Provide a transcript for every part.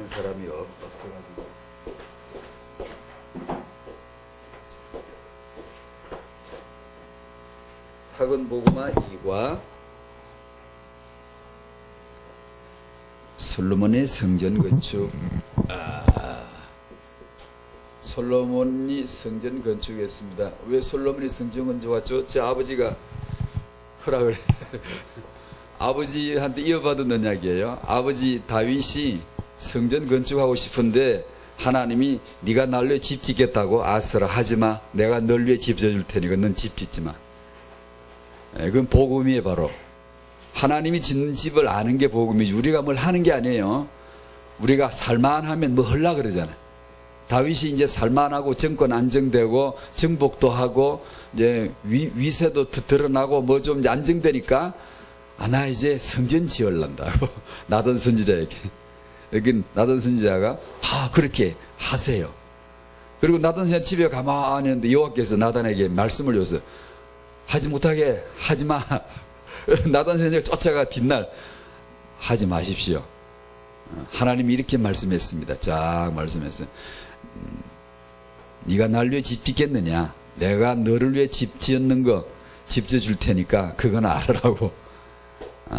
사람이 없어가지고. 학원보고마 2과 솔로몬의 성전 건축. 솔로몬이 성전 건축했습니다. 왜 솔로몬이 성전 건축했죠? 제 아버지가 허락을 아버지한테 이어받은 언약이에요. 아버지 다윗이 성전 건축하고 싶은데 하나님이 네가 날 위해 집 짓겠다고 아스라 하지마. 내가 널 위해 집 지어줄 테니까 넌 집 짓지마. 그건 복음이에요. 바로 하나님이 짓는 집을 아는 게 복음이지 우리가 뭘 하는 게 아니에요. 우리가 살만하면 뭐 하려고 그러잖아요. 다윗이 이제 살만하고 정권 안정되고 정복도 하고 이제 위세도 드러나고 뭐 좀 안정되니까 나 이제 성전 지으려고 나단 선지자에게. 여기 나단 선지자가 그렇게 하세요. 그리고 나단 선지자 집에 가만히 있는데 여호와께서 나단에게 말씀을 줬어요. 하지 못하게 하지마. 나단 선지자가 쫓아가 뒷날 하지 마십시오. 하나님이 이렇게 말씀했습니다. 쫙 말씀했어요. 네가 날 위해 집 짓겠느냐? 내가 너를 위해 집 지었는 거 집 지어줄 테니까 그건 알으라고.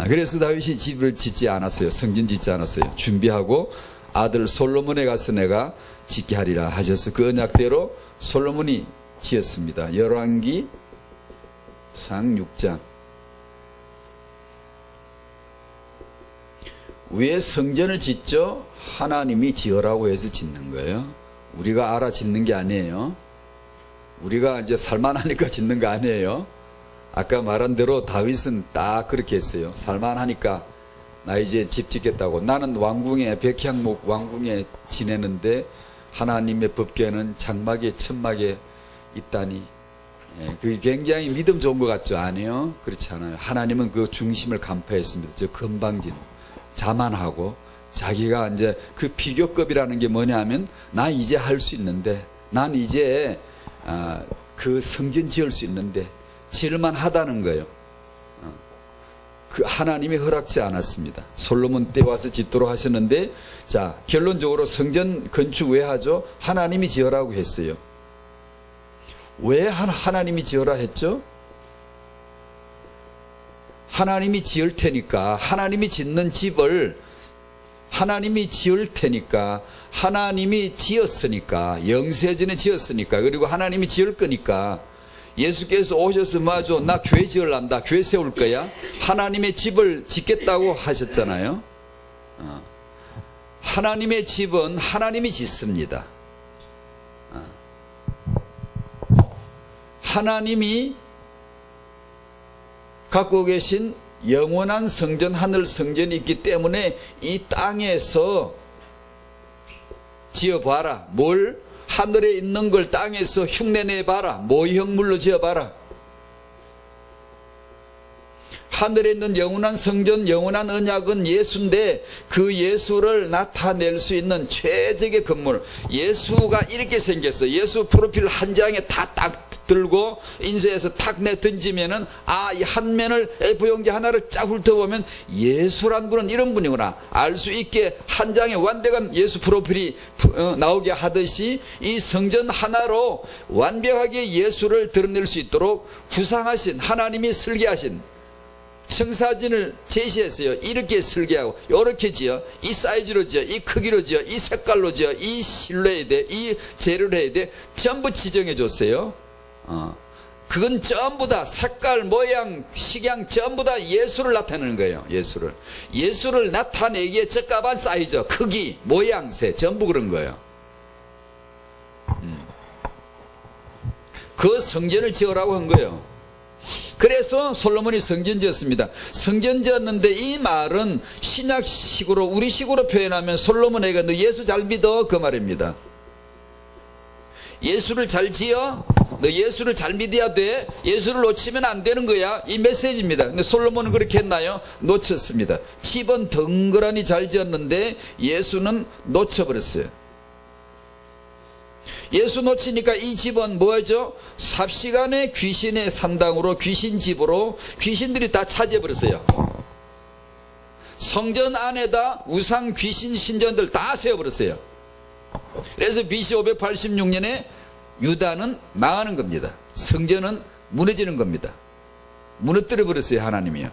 그래서 다윗이 집을 짓지 않았어요. 성전 짓지 않았어요. 준비하고 아들 솔로몬에 가서 내가 짓게 하리라 하셔서 그 언약대로 솔로몬이 지었습니다. 열왕기 상 6장. 왜 성전을 짓죠? 하나님이 지으라고 해서 짓는 거예요. 우리가 알아 짓는 게 아니에요. 우리가 이제 살만하니까 짓는 거 아니에요. 아까 말한 대로 다윗은 딱 그렇게 했어요. 살만하니까 나 이제 집 짓겠다고. 나는 왕궁에 백향목 왕궁에 지내는데 하나님의 법궤는 장막에 천막에 있다니. 그게 굉장히 믿음 좋은 것 같죠? 아니요. 그렇지 않아요. 하나님은 그 중심을 간파했습니다. 저 건방진 자만하고 자기가 이제 그 비교급이라는 게 뭐냐면 나 이제 할 수 있는데 난 이제 그 성전 지을 수 있는데 지을만 하다는 거예요. 그 하나님이 허락지 않았습니다. 솔로몬 때 와서 짓도록 하셨는데 자 결론적으로 성전 건축 왜 하죠? 하나님이 지으라고 했어요. 왜 하나님이 지으라 했죠? 하나님이 지을 테니까 하나님이 짓는 집을 하나님이 지을 테니까 하나님이 지었으니까 영세전에 지었으니까 그리고 하나님이 지을 거니까 예수께서 오셔서 맞아 나 교회 지으란다 교회 세울 거야 하나님의 집을 짓겠다고 하셨잖아요. 하나님의 집은 하나님이 짓습니다. 하나님이 갖고 계신 영원한 성전 하늘 성전이 있기 때문에 이 땅에서 지어봐라. 뭘? 하늘에 있는 걸 땅에서 흉내내봐라. 모형물로 지어봐라. 하늘에 있는 영원한 성전, 영원한 언약은 예수인데 그 예수를 나타낼 수 있는 최적의 건물. 예수가 이렇게 생겼어요. 예수 프로필 한 장에 다 딱 들고 인쇄해서 탁 내 던지면은 이 한 면을 A4용지 하나를 쫙 훑어보면 예수란 분은 이런 분이구나 알 수 있게 한 장에 완벽한 예수 프로필이 나오게 하듯이 이 성전 하나로 완벽하게 예수를 드러낼 수 있도록 구상하신 하나님이 설계하신 청사진을 제시했어요. 이렇게 설계하고 이렇게 지어 이 사이즈로 지어 이 크기로 지어 이 색깔로 지어 이 실로 해야 돼 이 재료로 해야 돼 전부 지정해 줬어요. 그건 전부 다 색깔 모양 식양 전부 다 예수를 나타내는 거예요. 예수를 나타내기에 적합한 사이즈 크기 모양새 전부 그런 거예요. 그 성전을 지으라고 한 거예요. 그래서 솔로몬이 성전 지었습니다. 성전 지었는데 이 말은 신약식으로 우리식으로 표현하면 솔로몬에게 너 예수 잘 믿어 그 말입니다. 예수를 잘 지어? 너 예수를 잘 믿어야 돼? 예수를 놓치면 안 되는 거야. 이 메시지입니다. 근데 솔로몬은 그렇게 했나요? 놓쳤습니다. 집은 덩그러니 잘 지었는데 예수는 놓쳐버렸어요. 예수 놓치니까 이 집은 뭐죠? 삽시간에 귀신의 산당으로 귀신 집으로 귀신들이 다 차지해버렸어요. 성전 안에다 우상 귀신 신전들 다 세워버렸어요. 그래서 BC 586년에 유다는 망하는 겁니다. 성전은 무너지는 겁니다. 무너뜨려 버렸어요. 하나님이요.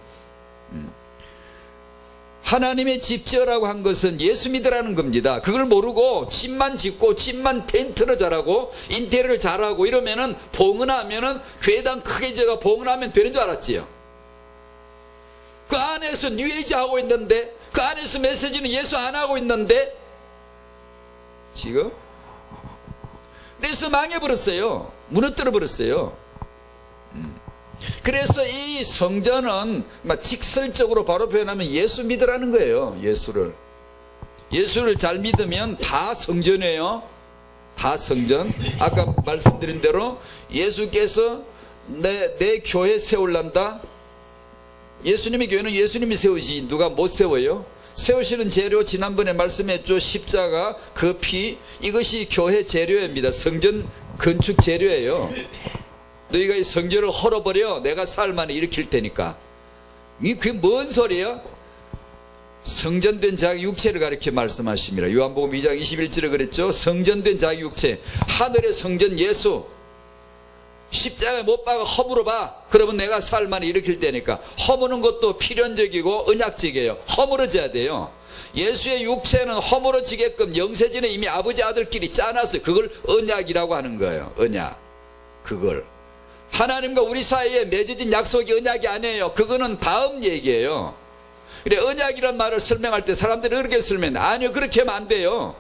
하나님의 집 지으라고 한 것은 예수 믿으라는 겁니다. 그걸 모르고 집만 짓고 집만 페인트를 잘하고 인테리어를 잘하고 이러면은 봉헌하면은 교회당 크게 지어가 봉헌하면 되는 줄 알았지요. 그 안에서 뉴에이지 하고 있는데, 그 안에서 메시지는 예수 안 하고 있는데 지금 그래서 망해버렸어요. 무너뜨려 버렸어요. 그래서 이 성전은 직설적으로 바로 표현하면 예수 믿으라는 거예요. 예수를 잘 믿으면 다 성전이에요. 다 성전. 아까 말씀드린 대로 예수께서 내 교회 세울란다. 예수님의 교회는 예수님이 세우지 누가 못 세워요. 세우시는 재료 지난번에 말씀했죠. 십자가, 그 피, 이것이 교회 재료입니다. 성전 건축 재료예요. 너희가 이 성전을 헐어버려 내가 사흘 만에 일으킬 테니까. 그게 뭔 소리야? 성전된 자기 육체를 가리켜 말씀하십니다. 요한복음 2장 21절에 그랬죠. 성전된 자기 육체, 하늘의 성전 예수, 십자가에 못 박아 허물어 봐. 그러면 내가 사흘 만에 일으킬 테니까. 허무는 것도 필연적이고 언약적이에요. 허물어져야 돼요. 예수의 육체는 허물어지게끔 영세전에 이미 아버지 아들끼리 짜놨어요. 그걸 언약이라고 하는 거예요. 언약. 그걸 하나님과 우리 사이에 맺어진 약속이 언약이 아니에요. 그거는 다음 얘기예요. 그래, 언약이란 말을 설명할 때 사람들이 그렇게 설명해. 아니요, 그렇게 하면 안 돼요.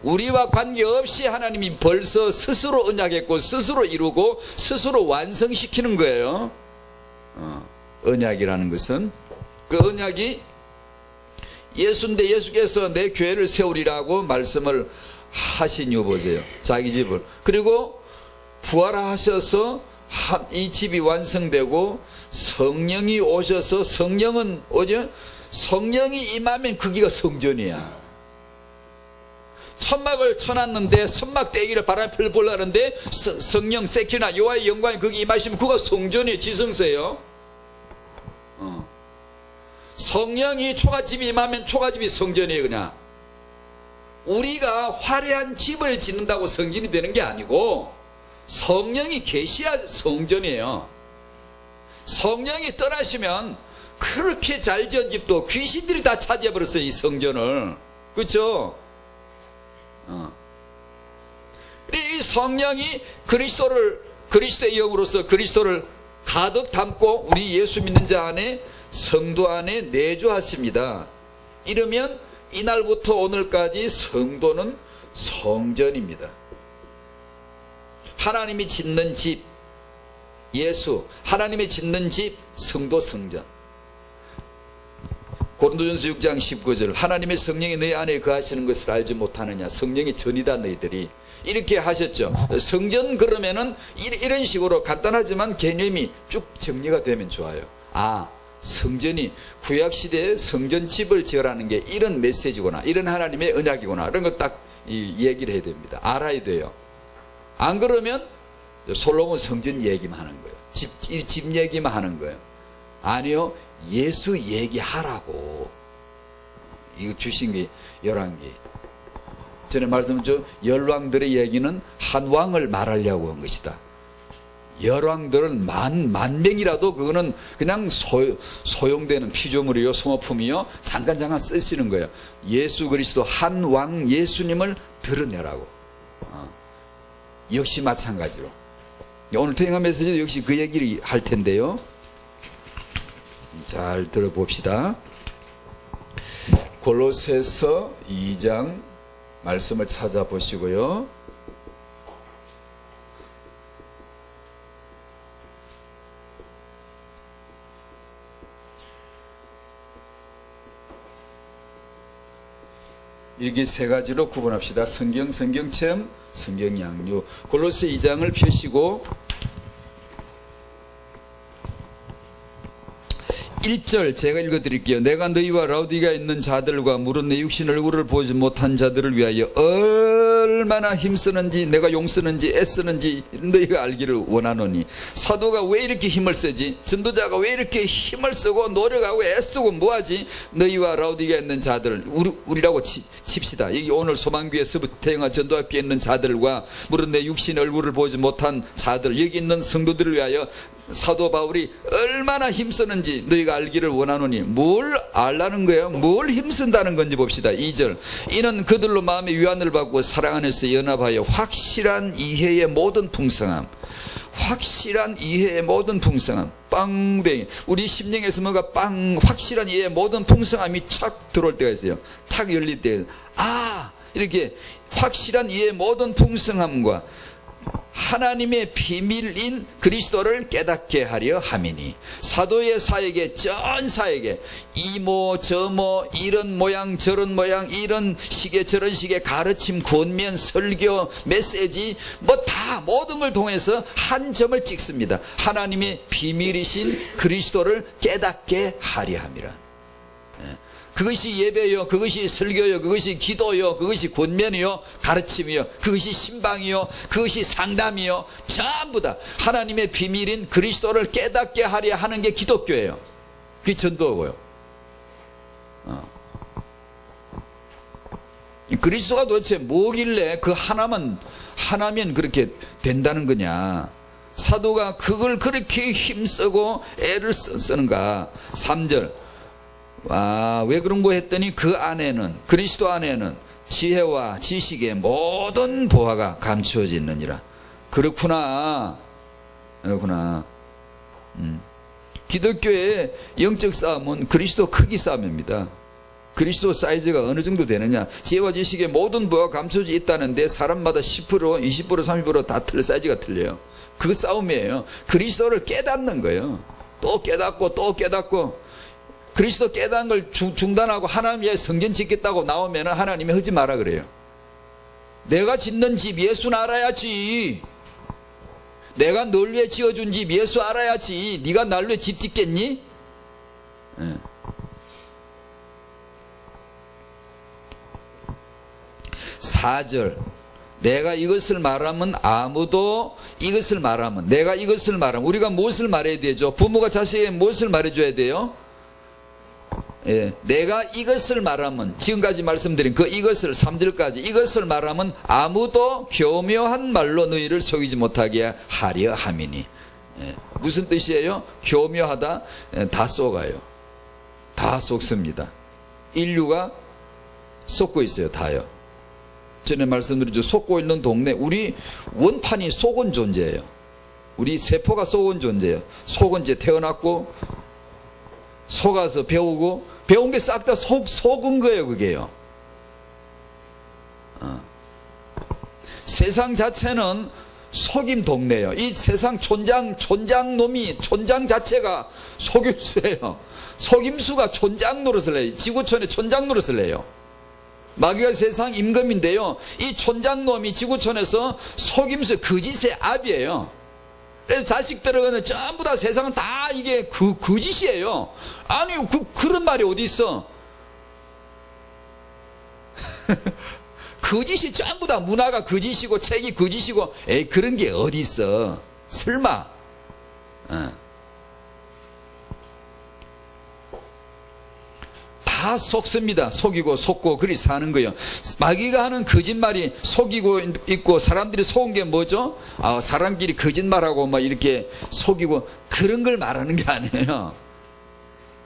우리와 관계없이 하나님이 벌써 스스로 언약했고 스스로 이루고 스스로 완성시키는 거예요. 언약이라는 것은 그 언약이 예수인데 예수께서 내 교회를 세우리라고 말씀을 하시니 보세요. 자기 집을. 그리고 부활하셔서 이 집이 완성되고 성령이 오셔서, 성령은 오죠? 성령이 임하면 거기가 성전이야. 천막을 쳐놨는데 천막 떼기를 바람에 펄펄 나는데 성령 세키나 여호와의 영광이 거기 임하시면 그가 성전이에요. 지성소예요. 성령이 초가집이 임하면 초가집이 성전이에요. 그냥 우리가 화려한 집을 짓는다고 성전이 되는 게 아니고 성령이 계셔야 성전이에요. 성령이 떠나시면 그렇게 잘 지은 집도 귀신들이 다 차지해버렸어요. 이 성전을. 그렇죠? 이 성령이 그리스도의 영으로서 그리스도를 가득 담고 우리 예수 믿는 자 안에, 성도 안에 내주하십니다. 이러면 이날부터 오늘까지 성도는 성전입니다. 하나님이 짓는 집 예수, 하나님이 짓는 집 성도 성전. 고린도전서 6장 19절 하나님의 성령이 너희 안에 거하시는 것을 알지 못하느냐. 성령이 전이다 너희들이. 이렇게 하셨죠. 성전 그러면은 이런 식으로 간단하지만 개념이 쭉 정리가 되면 좋아요. 아, 성전이 구약시대에 성전집을 지으라는 게 이런 메시지구나, 이런 하나님의 언약이구나, 이런 거 딱 얘기를 해야 됩니다. 알아야 돼요. 안 그러면 솔로몬 성전 얘기만 하는 거예요. 집 얘기만 하는 거예요. 아니요, 예수 얘기하라고. 이거 주신 게 열왕기. 전에 말씀드렸죠. 열왕들의 얘기는 한 왕을 말하려고 한 것이다. 열왕들은 만 명이라도 그거는 그냥 소용되는 피조물이요, 소모품이요, 잠깐 쓰시는 거예요. 예수 그리스도 한 왕 예수님을 드러내라고. 역시 마찬가지로 오늘 퇴행한 메시지도 역시 그 얘기를 할 텐데요. 잘 들어봅시다. 골로새서 2장 말씀을 찾아보시고요. 이렇게 세 가지로 구분합시다. 성경 체험, 성경 양육. 골로새 2장을 펴시고 1절 제가 읽어드릴게요. 내가 너희와 라우디가에 있는 자들과 물은 내 육신 얼굴을 보지 못한 자들을 위하여 얼마나 힘쓰는지, 내가 용쓰는지 애쓰는지 너희가 알기를 원하노니. 사도가 왜 이렇게 힘을 쓰지? 전도자가 왜 이렇게 힘을 쓰고 노력하고 애쓰고 뭐하지? 너희와 라우디게에 있는 자들, 우리라고 칩시다. 여기 오늘 소망교회 서부태영아 전도학교에 있는 자들과 물론 내 육신 얼굴을 보지 못한 자들, 여기 있는 성도들을 위하여 사도 바울이 얼마나 힘쓰는지 너희가 알기를 원하노니. 뭘 알라는 거예요? 뭘 힘쓴다는 건지 봅시다. 2절. 이는 그들로 마음의 위안을 받고 사랑 안에서 연합하여 확실한 이해의 모든 풍성함. 확실한 이해의 모든 풍성함. 빵댕이. 우리 심령에서 뭐가 확실한 이해의 모든 풍성함이 착 들어올 때가 있어요. 탁 열릴 때. 이렇게 확실한 이해의 모든 풍성함과 하나님의 비밀인 그리스도를 깨닫게 하려 함이니. 사도의 사에게, 전사에게 이모 저모 이런 모양 저런 모양 이런 식의 저런 식의 가르침, 권면, 설교, 메시지 다 모든 걸 통해서 한 점을 찍습니다. 하나님의 비밀이신 그리스도를 깨닫게 하려 함이라. 그것이 예배요, 그것이 설교요, 그것이 기도요, 그것이 권면이요, 가르침이요, 그것이 신방이요, 그것이 상담이요, 전부 다 하나님의 비밀인 그리스도를 깨닫게 하려 하는 게 기독교예요. 그게 전도고요. 그리스도가 도대체 뭐길래 그 하나면 그렇게 된다는 거냐? 사도가 그걸 그렇게 힘쓰고 애를 쓰는가? 3절. 왜 그런 거 했더니 그 안에는, 그리스도 안에는 지혜와 지식의 모든 보화가 감추어져 있느니라. 그렇구나. 기독교의 영적 싸움은 그리스도 크기 싸움입니다. 그리스도 사이즈가 어느 정도 되느냐. 지혜와 지식의 모든 보화가 감춰져 있다는데 사람마다 10%, 20%, 30% 다 사이즈가 틀려요. 그 싸움이에요. 그리스도를 깨닫는 거예요. 또 깨닫고 또 깨닫고. 그리스도 깨닫는 걸 중단하고 하나님 위해 성전 짓겠다고 나오면 하나님이 하지 마라 그래요. 내가 짓는 집 예수는 알아야지. 내가 널 위해 지어준 집 예수 알아야지. 네가 날 위해 집 짓겠니? 4절. 내가 이것을 말하면 아무도 이것을 말하면, 내가 이것을 말하면, 우리가 무엇을 말해야 되죠? 부모가 자식에게 무엇을 말해줘야 돼요? 내가 이것을 말하면, 지금까지 말씀드린 그 이것을 3절까지 이것을 말하면 아무도 교묘한 말로 너희를 속이지 못하게 하려 함이니. 무슨 뜻이에요? 교묘하다? 다 속아요. 다 속습니다. 인류가 속고 있어요. 다요. 전에 말씀드렸죠. 속고 있는 동네, 우리 원판이 속은 존재예요. 우리 세포가 속은 존재예요. 속은 이제 태어났고 속아서 배우고, 배운 게 싹 다 속은 거예요. 그게요. 세상 자체는 속임 동네예요. 이 세상 촌장 자체가 속임수예요. 속임수가 촌장 노릇을 해요. 지구촌에 촌장 노릇을 해요. 마귀가 세상 임금인데요, 이 촌장놈이 지구촌에서 속임수, 거짓의 압이에요. 그래서 자식들은 전부 다 세상은 다 이게 거짓이에요. 아니 그런 말이 어디 있어? 거짓이 전부 다, 문화가 거짓이고 책이 거짓이고, 그런 게 어디 있어? 설마? 다 속습니다. 속이고 속고 그리 사는 거예요. 마귀가 하는 거짓말이 속이고 있고, 사람들이 속은 게 뭐죠? 사람끼리 거짓말하고 막 이렇게 속이고 그런 걸 말하는 게 아니에요.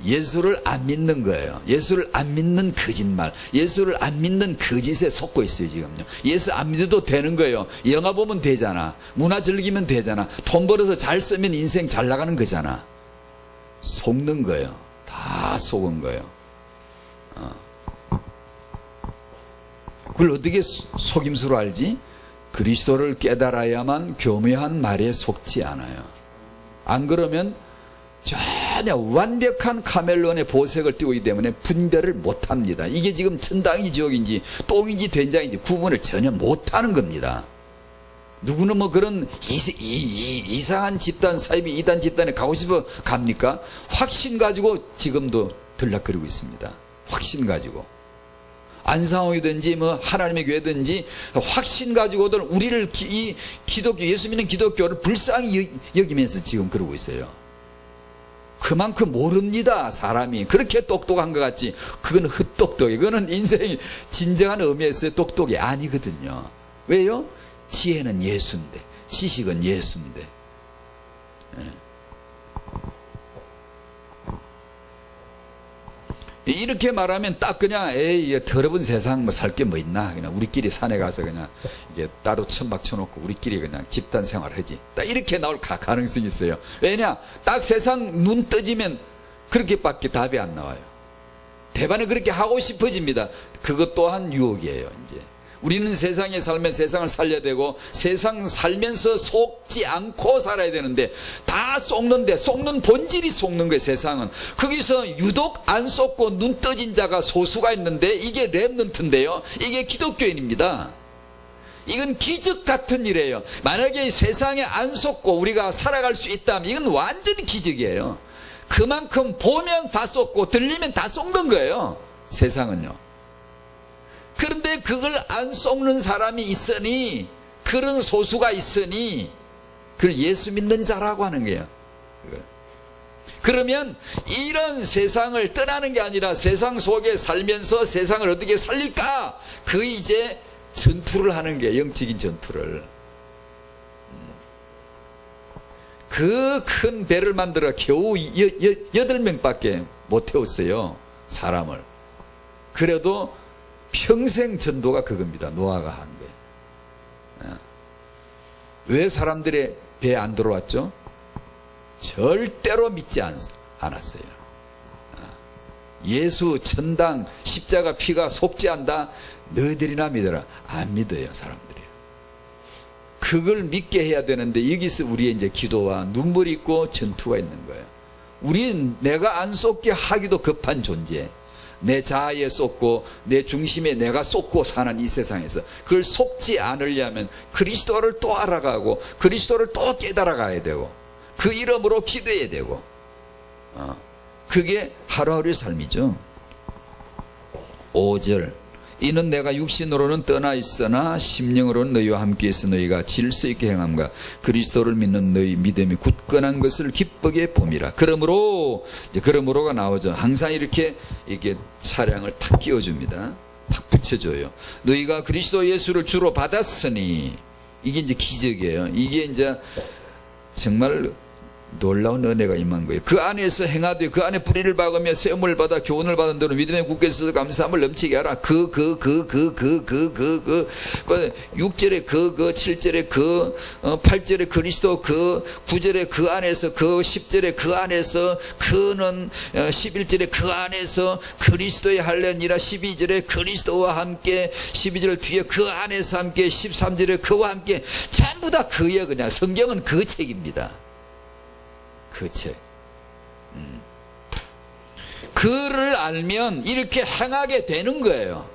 예수를 안 믿는 거예요. 예수를 안 믿는 거짓말, 예수를 안 믿는 거짓에 속고 있어요. 지금요. 예수 안 믿어도 되는 거예요. 영화 보면 되잖아. 문화 즐기면 되잖아. 돈 벌어서 잘 쓰면 인생 잘 나가는 거잖아. 속는 거예요. 다 속은 거예요. 그걸 어떻게 속임수로 알지? 그리스도를 깨달아야만 교묘한 말에 속지 않아요. 안 그러면 전혀 완벽한 카멜론의 보색을 띠고 있기 때문에 분별을 못합니다. 이게 지금 천당인지 지옥인지 똥인지 된장인지 구분을 전혀 못하는 겁니다. 누구는 뭐 그런 이상한 집단, 사이비 이단 집단에 가고 싶어 갑니까? 확신 가지고 지금도 들락거리고 있습니다. 확신 가지고. 안상홍이든지 뭐 하나님의 교회든지 확신 가지고들 우리를 이 기독교, 예수 믿는 기독교를 불쌍히 여기면서 지금 그러고 있어요. 그만큼 모릅니다. 사람이 그렇게 똑똑한 것 같지. 그건 헛똑똑. 이거는 인생이 진정한 의미에서의 똑똑이 아니거든요. 왜요? 지혜는 예수인데, 지식은 예수인데. 이렇게 말하면 딱 그냥 에이 더러운 세상 뭐 살 게 뭐 있나, 그냥 우리끼리 산에 가서 그냥 이게 따로 천막 쳐놓고 우리끼리 그냥 집단 생활하지, 딱 이렇게 나올 가능성이 있어요. 왜냐, 딱 세상 눈 떠지면 그렇게밖에 답이 안 나와요. 대반은 그렇게 하고 싶어집니다. 그것 또한 유혹이에요. 이제 우리는 세상에 살면 세상을 살려야 되고, 세상 살면서 속지 않고 살아야 되는데 다 속는데, 속는 본질이 속는 거예요. 세상은 거기서 유독 안 속고 눈 떠진 자가 소수가 있는데, 이게 렘넌트인데요, 이게 기독교인입니다. 이건 기적 같은 일이에요. 만약에 세상에 안 속고 우리가 살아갈 수 있다면 이건 완전히 기적이에요. 그만큼 보면 다 속고 들리면 다 속는 거예요, 세상은요. 그런데 그걸 안 속는 사람이 있으니, 그런 소수가 있으니 그걸 예수 믿는 자라고 하는 거예요. 그러면 이런 세상을 떠나는 게 아니라 세상 속에 살면서 세상을 어떻게 살릴까, 그 이제 전투를 하는 게 영적인 전투를. 그 큰 배를 만들어 겨우 8명밖에 못 태웠어요, 사람을. 그래도 평생 전도가 그겁니다. 노아가 한 거예요. 왜 사람들의 배에 안 들어왔죠? 절대로 믿지 않았어요. 예수 천당 십자가 피가 속지 않다, 너희들이나 믿어라. 안 믿어요, 사람들이. 그걸 믿게 해야 되는데, 여기서 우리의 이제 기도와 눈물이 있고 전투가 있는 거예요. 우리는 내가 안 쏟게 하기도 급한 존재, 내 자아에 쏟고 내 중심에 내가 쏟고 사는 이 세상에서 그걸 속지 않으려면 그리스도를 또 알아가고 그리스도를 또 깨달아가야 되고 그 이름으로 기도해야 되고, 그게 하루하루의 삶이죠. 5절, 이는 내가 육신으로는 떠나 있으나 심령으로는 너희와 함께해서 너희가 질서 있게 행함과 그리스도를 믿는 너희 믿음이 굳건한 것을 기쁘게 봄이라. 그러므로, 이제 그러므로가 나오죠. 항상 이렇게 차량을 탁 끼워줍니다. 탁 붙여줘요. 너희가 그리스도 예수를 주로 받았으니, 이게 이제 기적이에요. 이게 이제 정말 놀라운 은혜가 임한 거예요. 그 안에서 행하되 그 안에 뿌리를 박으며 세움을 받아 교훈을 받은 대로 믿음에 굳게 있어서 감사함을 넘치게 하라. 6절에 7절에 8절에 그리스도 9절에 그 안에서 10절에 그 안에서 그는 11절에 그 안에서 그리스도의 할례니라. 12절에 그리스도와 함께, 12절 뒤에 그 안에서 함께, 13절에 그와 함께, 전부 다 그예요. 그냥 성경은 그 책입니다. 그 책. 그를 알면 이렇게 행하게 되는 거예요.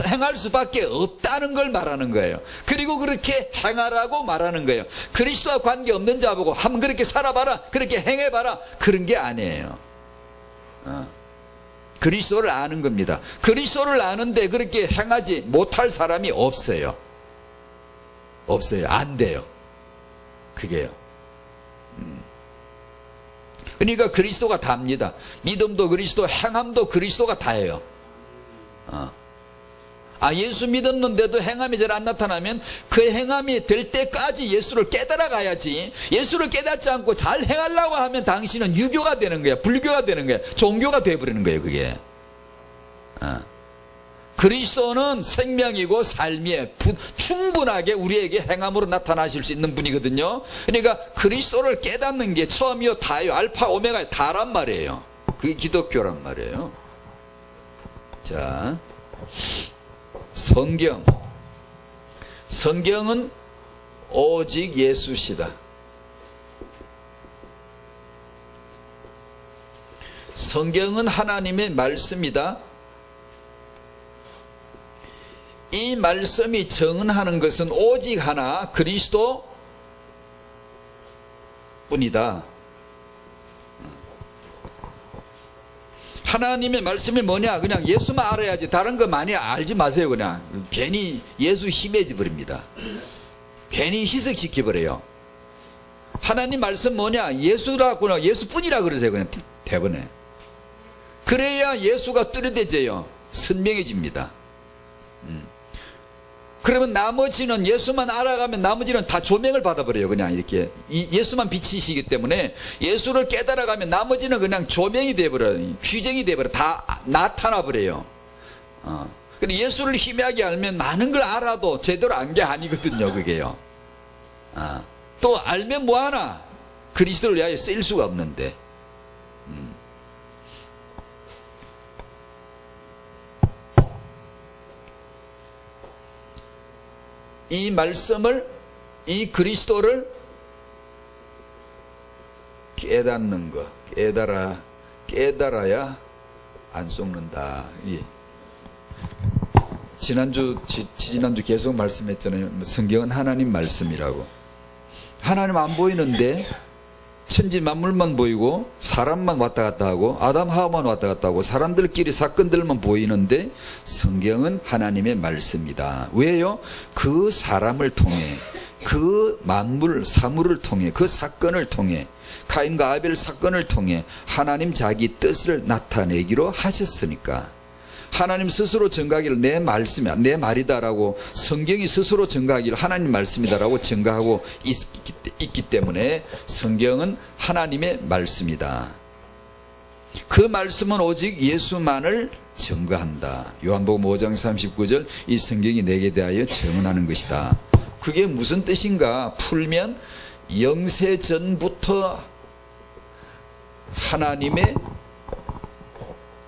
행할 수밖에 없다는 걸 말하는 거예요. 그리고 그렇게 행하라고 말하는 거예요. 그리스도와 관계없는 자보고 한번 그렇게 살아봐라, 그렇게 행해봐라, 그런 게 아니에요. 그리스도를 아는 겁니다. 그리스도를 아는데 그렇게 행하지 못할 사람이 없어요. 없어요. 안 돼요. 그게요. 그러니까 그리스도가 답니다. 믿음도 그리스도, 행함도 그리스도가 다예요. 예수 믿었는데도 행함이 잘 안 나타나면 그 행함이 될 때까지 예수를 깨달아 가야지. 예수를 깨닫지 않고 잘 행하려고 하면 당신은 유교가 되는 거야, 불교가 되는 거야, 종교가 되어버리는 거예요, 그게. 그리스도는 생명이고 삶이에 충분하게 우리에게 행함으로 나타나실 수 있는 분이거든요. 그러니까 그리스도를 깨닫는 게 처음이요 다요, 알파 오메가 다란 말이에요. 그게 기독교란 말이에요. 자, 성경은 오직 예수시다. 성경은 하나님의 말씀이다. 이 말씀이 정언하는 것은 오직 하나, 그리스도 뿐이다. 하나님의 말씀이 뭐냐? 그냥 예수만 알아야지. 다른 거 많이 알지 마세요. 그냥 괜히 예수 희미해져 버립니다. 괜히 희석시켜 버려요. 하나님 말씀 뭐냐? 예수라구나. 예수뿐이라 그러세요. 그냥 대번에. 그래야 예수가 뚜렷해져요. 선명해집니다. 그러면 나머지는 예수만 알아가면 나머지는 다 조명을 받아버려요. 그냥 이렇게 예수만 비치시기 때문에 예수를 깨달아가면 나머지는 그냥 조명이 돼버려요. 규정이 돼버려. 다 나타나버려요. 근데 예수를 희미하게 알면 많은 걸 알아도 제대로 안 게 아니거든요. 그게요. 또 알면 뭐하나? 그리스도를 위하여 쓰일 수가 없는데. 이 말씀을, 이 그리스도를 깨닫는 것, 깨달아야 안 속는다. 예. 지난주 계속 말씀했잖아요. 성경은 하나님 말씀이라고. 하나님 안 보이는데 천지 만물만 보이고 사람만 왔다 갔다 하고 아담 하와만 왔다 갔다 하고 사람들끼리 사건들만 보이는데 성경은 하나님의 말씀이다. 왜요? 그 사람을 통해, 그 만물 사물을 통해, 그 사건을 통해, 가인과 아벨 사건을 통해 하나님 자기 뜻을 나타내기로 하셨으니까 하나님 스스로 증거하기를 내 말씀이야, 내 말이다라고 성경이 스스로 증거하기를 하나님 말씀이다라고 증거하고 있기 때문에 성경은 하나님의 말씀이다. 그 말씀은 오직 예수만을 증거한다. 요한복음 5장 39절 이 성경이 내게 대하여 증언하는 것이다. 그게 무슨 뜻인가 풀면 영세전부터 하나님의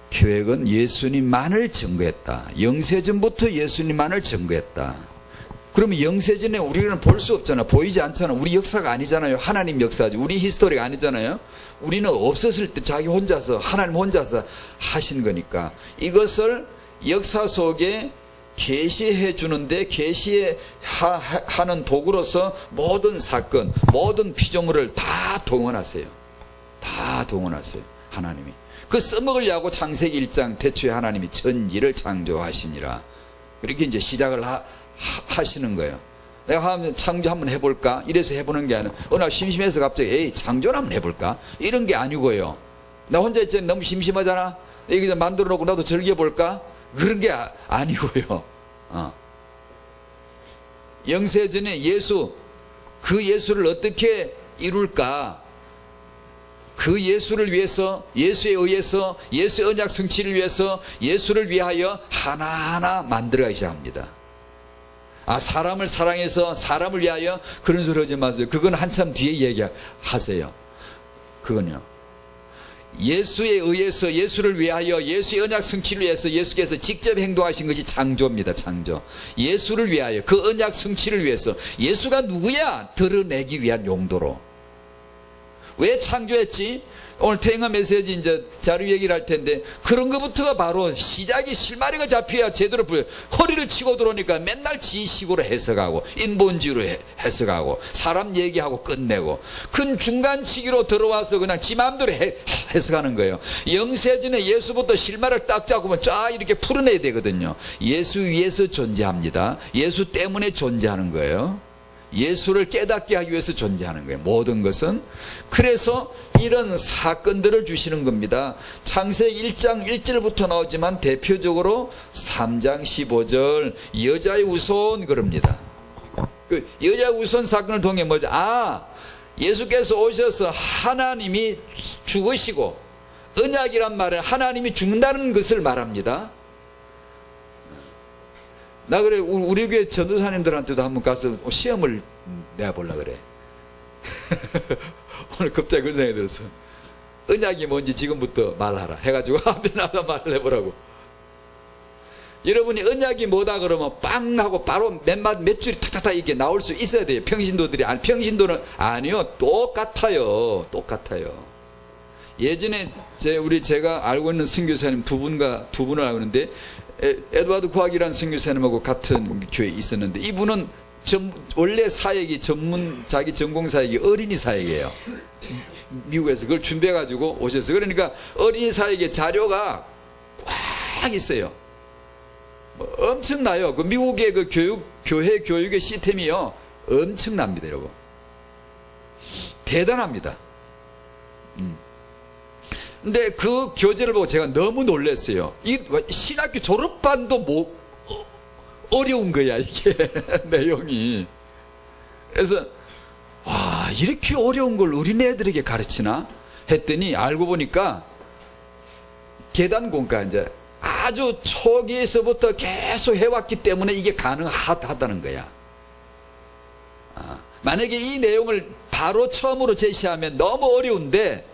계획은 예수님만을 증거했다. 영세전부터 예수님만을 증거했다. 그러면 영세전에 우리는 볼 수 없잖아. 보이지 않잖아. 우리 역사가 아니잖아요. 하나님 역사지. 우리 히스토리가 아니잖아요. 우리는 없었을 때 자기 혼자서, 하나님 혼자서 하신 거니까 이것을 역사 속에 계시해 주는데 계시하는 도구로서 모든 사건, 모든 피조물을 다 동원하세요. 다 동원하세요. 하나님이. 그 써먹으려고 창세기 1장 태초에 하나님이 천지를 창조하시니라. 이렇게 이제 시작을 하시는 거예요. 내가 창조 한번 해볼까? 이래서 해보는 게 아니라 어느 날 심심해서 갑자기 에이 창조를 한번 해볼까? 이런 게 아니고요. 나 혼자 있잖아. 너무 심심하잖아. 여기서 만들어 놓고 나도 즐겨볼까? 그런 게 아니고요. 영세전에 그 예수를 어떻게 이룰까? 그 예수를 위해서, 예수에 의해서, 예수의 언약 성취를 위해서 예수를 위하여 하나하나 만들어가기 시작합니다. 사람을 사랑해서 사람을 위하여 그런 소리 하지 마세요. 그건 한참 뒤에 얘기하세요. 그건요. 예수에 의해서, 예수를 위하여, 예수의 언약 성취를 위해서 예수께서 직접 행동하신 것이 창조입니다. 창조. 예수를 위하여, 그 언약 성취를 위해서 예수가 누구야? 드러내기 위한 용도로. 왜 창조했지? 오늘 태영아 메시지 이제 자료 얘기를 할 텐데 그런 것부터가 바로 시작이 실마리가 잡혀야 제대로 보여요. 허리를 치고 들어오니까 맨날 지식으로 해석하고 인본주의로 해석하고 사람 얘기하고 끝내고 큰 중간치기로 들어와서 그냥 지 마음대로 해석하는 거예요. 영세전에 예수부터 실마리를 딱 잡으면 쫙 이렇게 풀어내야 되거든요. 예수 위에서 존재합니다. 예수 때문에 존재하는 거예요. 예수를 깨닫게 하기 위해서 존재하는 거예요. 모든 것은. 그래서 이런 사건들을 주시는 겁니다. 창세기 1장 1절부터 나오지만 대표적으로 3장 15절 여자의 우손 그럽니다. 그 여자의 우손 사건을 통해 뭐죠? 예수께서 오셔서 하나님이 죽으시고 언약이란 말은 하나님이 죽는다는 것을 말합니다. 나 그래 우리 교회 전도사님들한테도 한번 가서 시험을 내보려고 그래. 오늘 갑자기 그런 생각이 들었어. 언약이 뭔지 지금부터 말하라 해가지고 앞에 나가 말을 해보라고. 여러분이 언약이 뭐다 그러면 빵 하고 바로 몇 줄이 탁탁탁 이렇게 나올 수 있어야 돼요. 평신도들이. 평신도는 아니요. 똑같아요. 예전에 제가 알고 있는 선교사님 두 분을 알고 있는데 에드와드 구학이라는 선교사님하고 같은 교회에 있었는데 이분은 원래 사역이 자기 전공 사역이 어린이 사역이에요. 미국에서 그걸 준비해가지고 오셨어요. 그러니까 어린이 사역의 자료가 꽉 있어요. 뭐 엄청나요. 그 미국의 그 교회 교육의 시스템이요. 엄청납니다, 여러분. 대단합니다. 근데 그 교재를 보고 제가 너무 놀랐어요. 이 신학교 졸업반도 어려운 거야, 이게. 내용이. 그래서, 와, 이렇게 어려운 걸 어린애들에게 가르치나? 했더니 알고 보니까 계단공과 이제 아주 초기에서부터 계속 해왔기 때문에 이게 가능하다는 거야. 만약에 이 내용을 바로 처음으로 제시하면 너무 어려운데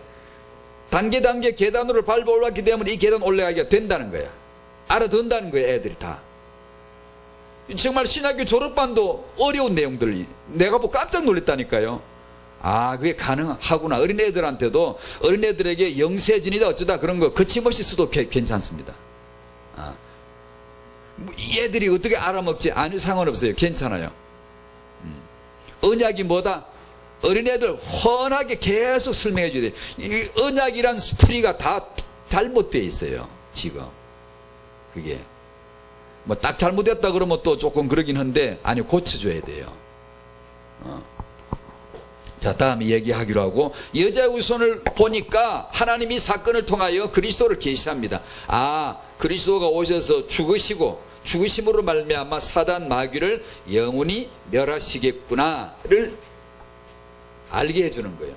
단계 계단으로 밟아 올랐기 때문에 이 계단 올라가기가 된다는 거야. 알아듣는다는 거야, 애들이 다. 정말 신학교 졸업반도 어려운 내용들 내가 보고 깜짝 놀랐다니까요. 아, 그게 가능하구나. 어린애들한테도 어린애들에게 영세진이다 어쩌다 그런 거 거침없이 써도 괜찮습니다. 이 애들이 어떻게 알아먹지? 아니, 상관없어요. 괜찮아요. 언약이 뭐다? 어린애들 훤하게 계속 설명해 줘야 돼요. 이 언약이란 스토리가 다 잘못되어 있어요, 지금. 그게. 뭐 딱 잘못됐다 그러면 또 조금 그러긴 한데, 아니, 고쳐줘야 돼요. 자, 다음에 얘기하기로 하고, 여자의 후손을 보니까 하나님이 사건을 통하여 그리스도를 계시합니다. 아, 그리스도가 오셔서 죽으심으로 말미암아 사단 마귀를 영원히 멸하시겠구나를 알게 해주는 거예요.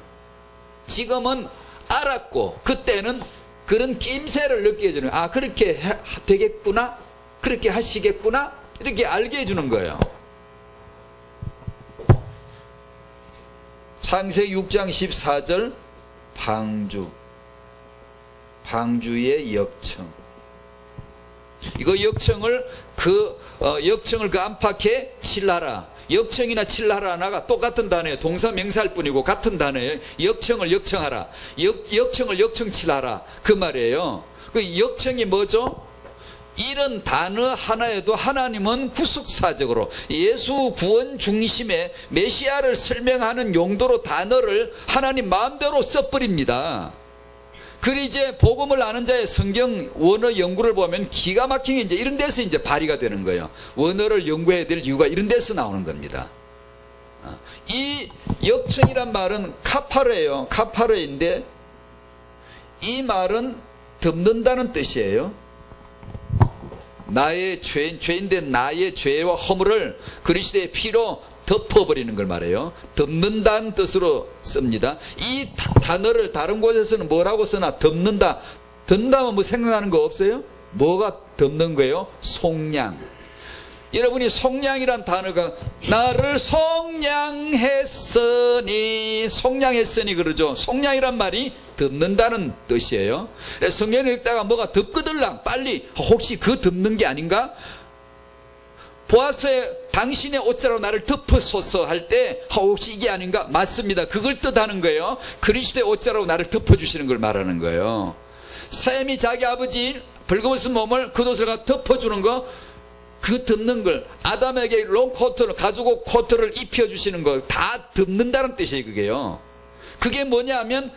지금은 알았고 그때는 그런 낌새를 느끼게 해주는 거예요. 아, 그렇게 되겠구나, 그렇게 하시겠구나, 이렇게 알게 해주는 거예요. 창세기 6장 14절 방주의 역청. 이거 역청을 그 안팎에 칠하라. 역청이나 칠하라가 똑같은 단어예요. 동사 명사일 뿐이고 같은 단어예요. 역청을 역청하라. 역청을 역청칠하라. 그 말이에요. 그 역청이 뭐죠? 이런 단어 하나에도 하나님은 구속사적으로 예수 구원 중심의 메시아를 설명하는 용도로 단어를 하나님 마음대로 써버립니다. 그리고 이제 복음을 아는 자의 성경 원어 연구를 보면 기가 막힌 게 이제 이런 데서 이제 발휘가 되는 거예요. 원어를 연구해야 될 이유가 이런 데서 나오는 겁니다. 이 역청이란 말은 카파르예요. 카파르인데 이 말은 덮는다는 뜻이에요. 나의 죄인된 나의 죄와 허물을 그리스도의 피로 덮어버리는 걸 말해요. 덮는다는 뜻으로 씁니다. 이 단어를 다른 곳에서는 뭐라고 쓰나? 덮는다. 덮는다면 뭐 생각나는 거 없어요? 뭐가 덮는 거예요? 속량. 여러분이 속량이란 단어가 나를 속량했으니 그러죠. 속량이란 말이 덮는다는 뜻이에요. 성경을 읽다가 뭐가 덮거들랑 빨리 혹시 그 덮는 게 아닌가? 보아서의 당신의 옷자로 나를 덮어소서 할 때 혹시 이게 아닌가? 맞습니다. 그걸 뜻하는 거예요. 그리스도의 옷자로 나를 덮어주시는 걸 말하는 거예요. 셈이 자기 아버지 벌거벗은 몸을 겉옷을 덮어주는 거, 그 덮는 걸, 아담에게 롱코트를 가지고 코트를 입혀주시는 거 다 덮는다는 뜻이에요. 그게요. 그게 뭐냐면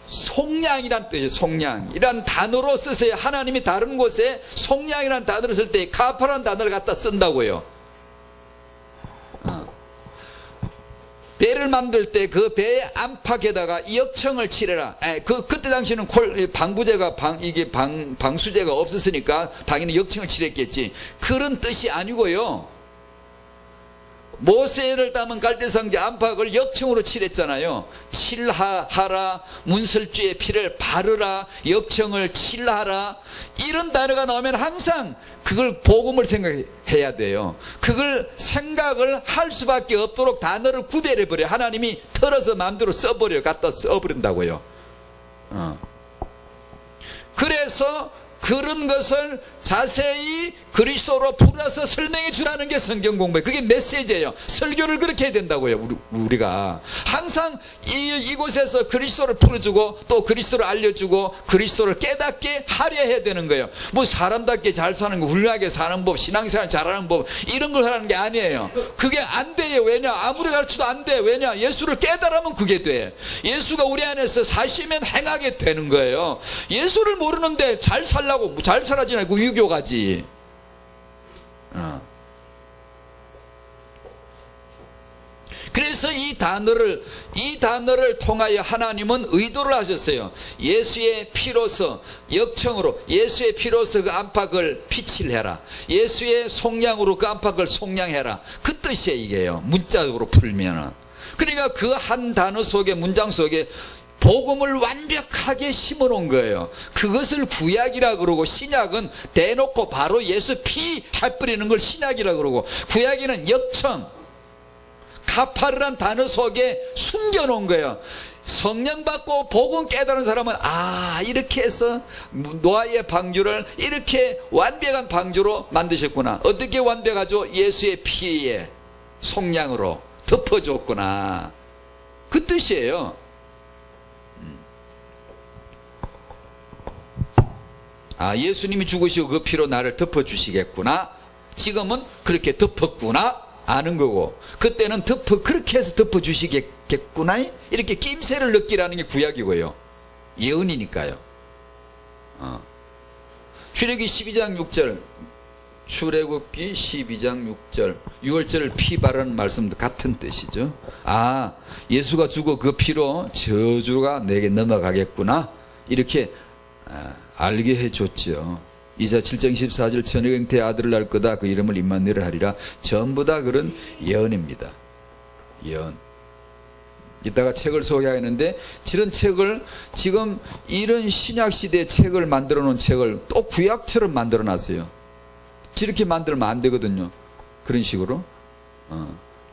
속량이란 뜻이에요. 속량이란 단어로 쓰세요. 하나님이 다른 곳에 속량이란 단어를 쓸 때 카파라는 단어를 갖다 쓴다고요. 배를 만들 때 그 배의 안팎에다가 역청을 칠해라. 그때 당시에는 방수제가 없었으니까 당연히 역청을 칠했겠지. 그런 뜻이 아니고요. 모세를 담은 갈대상자 안팎을 역청으로 칠했잖아요. 칠하라, 문설주의 피를 바르라, 역청을 칠하라, 이런 단어가 나오면 항상 그걸 복음을 생각해야 돼요. 그걸 생각을 할 수밖에 없도록 단어를 구별해버려요. 하나님이 털어서 마음대로 써버려요. 갖다 써버린다고요. 그래서 그런 것을 자세히 그리스도로 풀어서 설명해 주라는 게 성경 공부예요. 그게 메시지예요. 설교를 그렇게 해야 된다고요. 우리가 항상 이곳에서 그리스도를 풀어주고 또 그리스도를 알려주고 그리스도를 깨닫게 하려 해야 되는 거예요. 뭐 사람답게 잘 사는 거, 훌륭하게 사는 법, 신앙생활 잘하는 법, 이런 걸 하라는 게 아니에요. 그게 안 돼요. 왜냐? 아무리 가르쳐도 안 돼. 왜냐? 예수를 깨달으면 그게 돼. 예수가 우리 안에서 사시면 행하게 되는 거예요. 예수를 모르는데 잘 살라고, 잘 살아지 말고 유교가지. 그래서 이 단어를 통하여 하나님은 의도를 하셨어요. 예수의 피로서, 역청으로 예수의 피로서 그 안팎을 피칠 해라. 예수의 속량으로 그 안팎을 속량해라. 그 뜻이에요. 이게요. 문자적으로 풀면은. 그러니까 그 한 단어 속에, 문장 속에 복음을 완벽하게 심어놓은 거예요. 그것을 구약이라 그러고, 신약은 대놓고 바로 예수 피 할 뿌리는 걸 신약이라 그러고, 구약에는 역청, 카파르란 단어 속에 숨겨놓은 거예요. 성령 받고 복음 깨달은 사람은 이렇게 해서 노아의 방주를 이렇게 완벽한 방주로 만드셨구나. 어떻게 완벽하죠? 예수의 피에 속량으로 덮어줬구나. 그 뜻이에요. 예수님이 죽으시고 그 피로 나를 덮어주시겠구나. 지금은 그렇게 덮었구나 아는 거고, 그때는 그렇게 해서 덮어주시겠구나, 이렇게 낌새를 느끼라는 게 구약이고요. 예언이니까요. 출애굽기 12장 6절, 출애굽기 12장 6절, 6월절을 피 바르는 말씀도 같은 뜻이죠. 예수가 죽어 그 피로 저주가 내게 넘어가겠구나, 이렇게 알게 해줬죠. 이사 7장 14절, 처녀가 잉태의 아들을 낳을 거다, 그 이름을 임마누엘을 하리라. 전부 다 그런 예언입니다. 예언. 이따가 책을 소개하겠는데, 이런 책을 지금 이런 신약시대 책을 만들어 놓은 책을 또 구약처럼 만들어 놨어요. 저렇게 만들면 안 되거든요. 그런 식으로.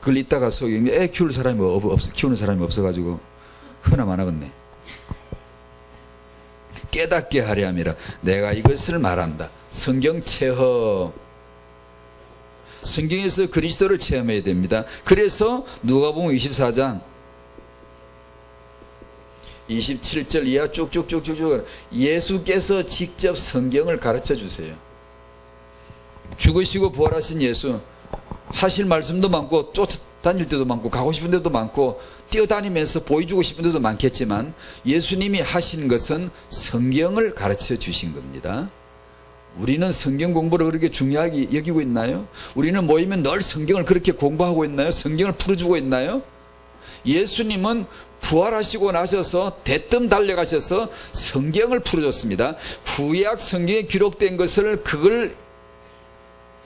그걸 이따가 애 키울 사람이 키우는 사람이 없어가지고 흔하면 안 하겠네. 깨닫게 하려 함이라. 내가 이것을 말한다. 성경 체험. 성경에서 그리스도를 체험해야 됩니다. 그래서 누가복음 24장 27절 이하 쭉쭉쭉쭉 예수께서 직접 성경을 가르쳐 주세요. 죽으시고 부활하신 예수, 하실 말씀도 많고 쫓아다닐 때도 많고 가고 싶은 데도 많고 뛰어다니면서 보여주고 싶은 데도 많겠지만, 예수님이 하신 것은 성경을 가르쳐 주신 겁니다. 우리는 성경 공부를 그렇게 중요하게 여기고 있나요? 우리는 모이면 늘 성경을 그렇게 공부하고 있나요? 성경을 풀어주고 있나요? 예수님은 부활하시고 나셔서 대뜸 달려가셔서 성경을 풀어줬습니다. 구약 성경에 기록된 것을 그걸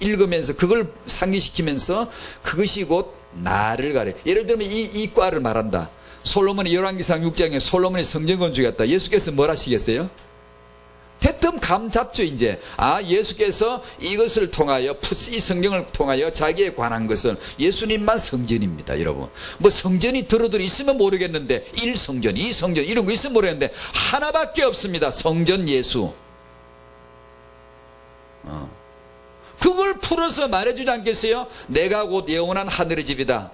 읽으면서 그걸 상기시키면서 그것이 곧 나를 가려. 예를 들면 이 과를 말한다. 솔로몬이 열왕기상 6장에 솔로몬이 성전 건축했다. 예수께서 뭘 하시겠어요? 대뜸 감 잡죠. 이제 예수께서 이것을 통하여, 이 성경을 통하여 자기에 관한 것을, 예수님만 성전입니다. 여러분, 뭐 성전이 들어들 있으면 모르겠는데 1성전 2성전 이런 거 있으면 모르겠는데 하나밖에 없습니다. 성전 예수. 그걸 풀어서 말해주지 않겠어요? 내가 곧 영원한 하늘의 집이다.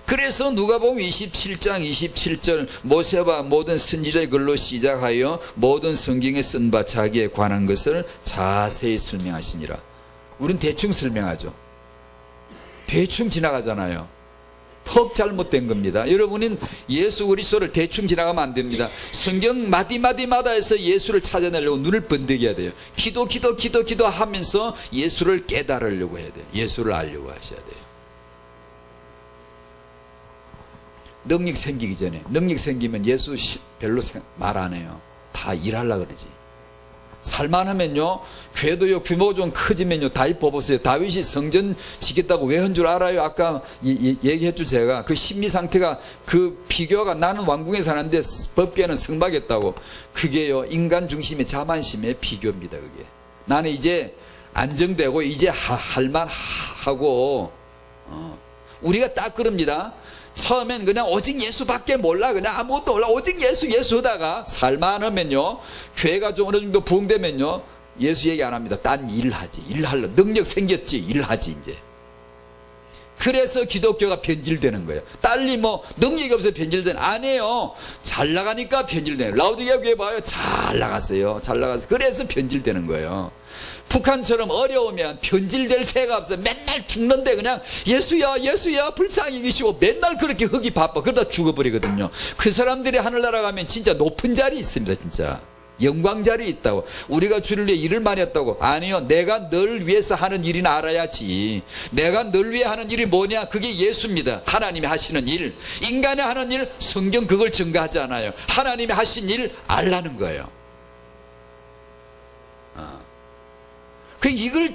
그래서 누가복음 27장 27절, 모세와 모든 선지자의 글로 시작하여 모든 성경에 쓴 바 자기에 관한 것을 자세히 설명하시니라. 우린 대충 설명하죠. 대충 지나가잖아요. 퍽 잘못된 겁니다. 여러분은 예수 그리스도를 대충 지나가면 안 됩니다. 성경 마디마디마다 해서 예수를 찾아내려고 눈을 번득여야 돼요. 기도 하면서 예수를 깨달으려고 해야 돼요. 예수를 알려고 하셔야 돼요. 능력 생기기 전에, 능력 생기면 예수 별로 말 안 해요. 다 일하려고 그러지. 살만하면요, 궤도요, 규모가 좀 커지면요, 다윗 뽑으세요. 다윗이 성전 지겠다고 왜 한 줄 알아요? 아까 얘기했죠. 제가 그 심리 상태가, 그 비교가, 나는 왕궁에 사는데 법궤는 성막했다고. 그게요, 인간 중심의 자만심의 비교입니다. 그게. 나는 이제 안정되고 이제 할만하고, 우리가 딱 그럽니다. 처음엔 그냥 오직 예수밖에 몰라. 그냥 아무것도 몰라. 오직 예수, 예수 하다가 살만하면요, 교회가 좀 어느 정도 부흥되면요, 예수 얘기 안 합니다. 딴 일하지. 일할래. 능력 생겼지. 일하지, 이제. 그래서 기독교가 변질되는 거예요. 딸리 뭐 능력이 없어서 변질되는, 아니에요. 잘 나가니까 변질되는. 라우디게아 교회 봐요. 잘 나갔어요. 잘 나가서. 그래서 변질되는 거예요. 북한처럼 어려우면 변질될 새가 없어. 맨날 죽는데 그냥 예수야 예수야 불쌍히 계시고 맨날 그렇게 흙이 바빠. 그러다 죽어버리거든요. 그 사람들이 하늘나라 가면 진짜 높은 자리 있습니다. 진짜 영광 자리 있다고. 우리가 주를 위해 일을 많이 했다고. 아니요, 내가 널 위해서 하는 일이나 알아야지. 내가 널 위해 하는 일이 뭐냐? 그게 예수입니다. 하나님이 하시는 일. 인간이 하는 일, 성경 그걸 증거하지 않아요. 하나님이 하신 일 알라는 거예요. 그 이걸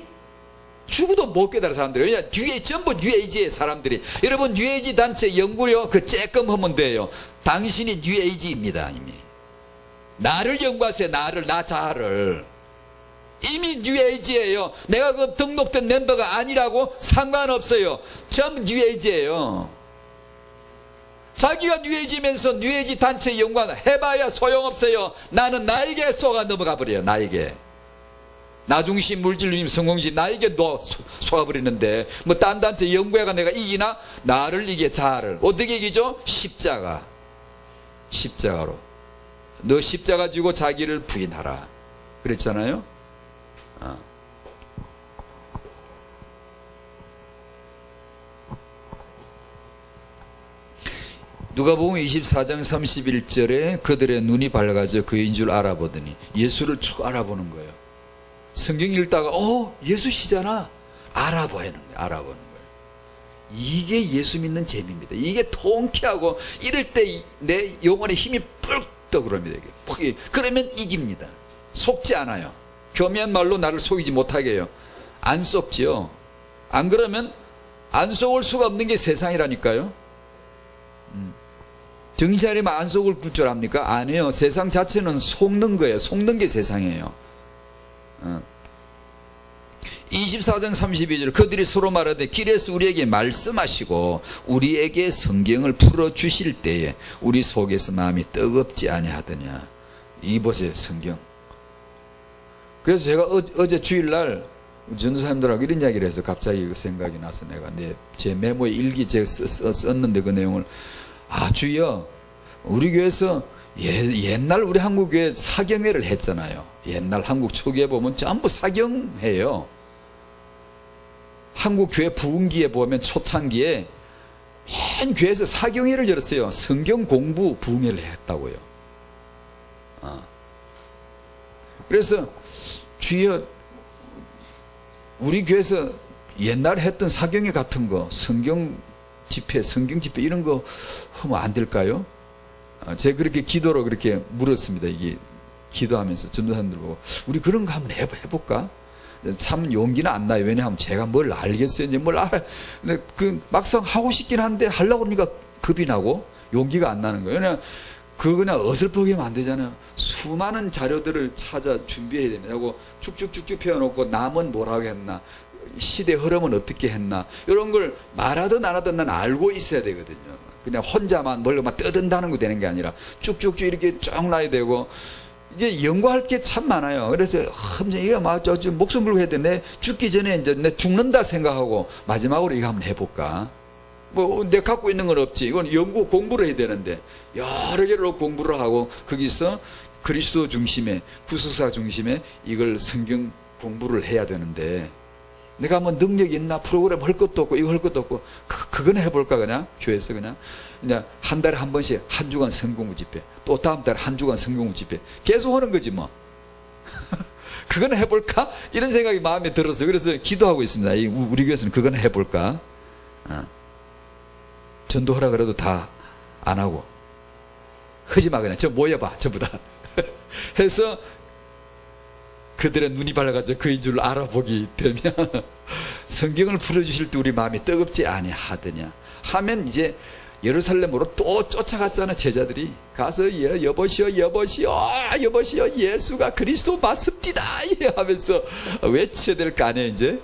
죽어도 못 깨달은 사람들이. 왜냐? 전부 뉴에이지의 사람들이. 여러분, 뉴에이지 단체 연구요, 그 쬐끔 하면 돼요. 당신이 뉴에이지입니다. 이미 나를 연구하세요. 나를, 나 자아를. 이미 뉴에이지예요. 내가 그 등록된 멤버가 아니라고 상관없어요. 전부 뉴에이지예요. 자기가 뉴에이지면서 뉴에이지 단체 연구해봐야 소용없어요. 나는 나에게 쏘가 넘어가 버려요. 나에게. 나중심, 물질주의, 성공주의 나에게 쏘아버리는데 뭐 딴 단체 연구회가 내가 이기나? 나를 이게 자아를. 어떻게 이기죠? 십자가. 십자가로. 너 십자가 지고 자기를 부인하라. 그랬잖아요. 누가복음 24장 31절에 그들의 눈이 밝아져 그인 줄 알아보더니 예수를 쭉 알아보는 거예요. 성경 읽다가 예수시잖아. 알아보는 거예요. 알아보는 거예요. 이게 예수 믿는 재미입니다. 이게 통쾌하고 이럴 때 내 영혼에 힘이 뿔 떠오릅니다. 이게. 그러면 이깁니다. 속지 않아요. 교묘한 말로 나를 속이지 못하게 해요. 안 속지요. 안 그러면 안 속을 수가 없는 게 세상이라니까요. 정신 차리면 안 속을 줄 압니까? 아니에요. 세상 자체는 속는 거예요. 속는 게 세상이에요. 24장 32절 그들이 서로 말하되 길에서 우리에게 말씀하시고 우리에게 성경을 풀어주실 때에 우리 속에서 마음이 뜨겁지 아니하더냐. 이 보세요. 성경. 그래서 제가 어제 주일날 전도사님들하고 이런 이야기를 해서 갑자기 그 생각이 나서 내가 제 메모에 일기 제가 썼는데 그 내용을 주여, 우리 교회에서 옛날 우리 한국교회 사경회를 했잖아요. 옛날 한국 초기에 보면 전부 사경해요. 한국교회 부흥기에 보면 초창기에 맨 교회에서 사경회를 열었어요. 성경 공부 부흥회를 했다고요. 그래서 주여, 우리 교회에서 옛날에 했던 사경회 같은 거, 성경 집회 이런 거 하면 안 될까요? 제가 그렇게 기도로 그렇게 물었습니다. 이게 기도하면서 전도사님들 보고 우리 그런 거 한번 해볼까? 참 용기는 안 나요. 왜냐하면 제가 뭘 알겠어요. 이제 뭘 알아. 근데 막상 하고 싶긴 한데 하려고 그러니까 겁이 나고 용기가 안 나는 거예요. 그냥 그냥 어설프게 하면 안 되잖아요. 수많은 자료들을 찾아 준비해야 됩니다. 하고 쭉쭉쭉쭉 펴놓고 남은 뭐라고 했나, 시대 흐름은 어떻게 했나, 이런 걸 말하든 안 하든 난 알고 있어야 되거든요. 그냥 혼자만 뭘 막 떠든다는 거 되는 게 아니라 쭉쭉쭉 이렇게 쭉 놔야 되고, 이제 연구할 게 참 많아요. 그래서 이거 막 목숨 걸고 해야 돼. 내 죽기 전에 이제 내 죽는다 생각하고 마지막으로 이거 한번 해볼까? 뭐 내 갖고 있는 건 없지. 이건 연구 공부를 해야 되는데 여러 개로 공부를 하고 거기서 그리스도 중심에, 구속사 중심에 이걸 성경 공부를 해야 되는데, 내가 뭐 능력이 있나, 프로그램 할 것도 없고 이거 할 것도 없고 그거는 해볼까? 그냥 교회에서 그냥 한 달에 한 번씩 한 주간 성공부 집회, 또 다음 달에 한 주간 성공부 집회 계속 하는 거지 뭐. 그거는 해볼까? 이런 생각이 마음에 들어서 그래서 기도하고 있습니다. 우리 교회에서는 그거는 해볼까? 전도하라 그래도 다 안 하고 하지마, 그냥 저 모여봐 전부 다 해서 그들의 눈이 밝아져 그인 줄 알아보기 되면 성경을 풀어주실 때 우리 마음이 뜨겁지 아니하더냐 하면 이제 예루살렘으로 또 쫓아갔잖아. 제자들이 가서 여보시오 예수가 그리스도 맞습니다 하면서 외쳐야 될 거 아니에요. 이제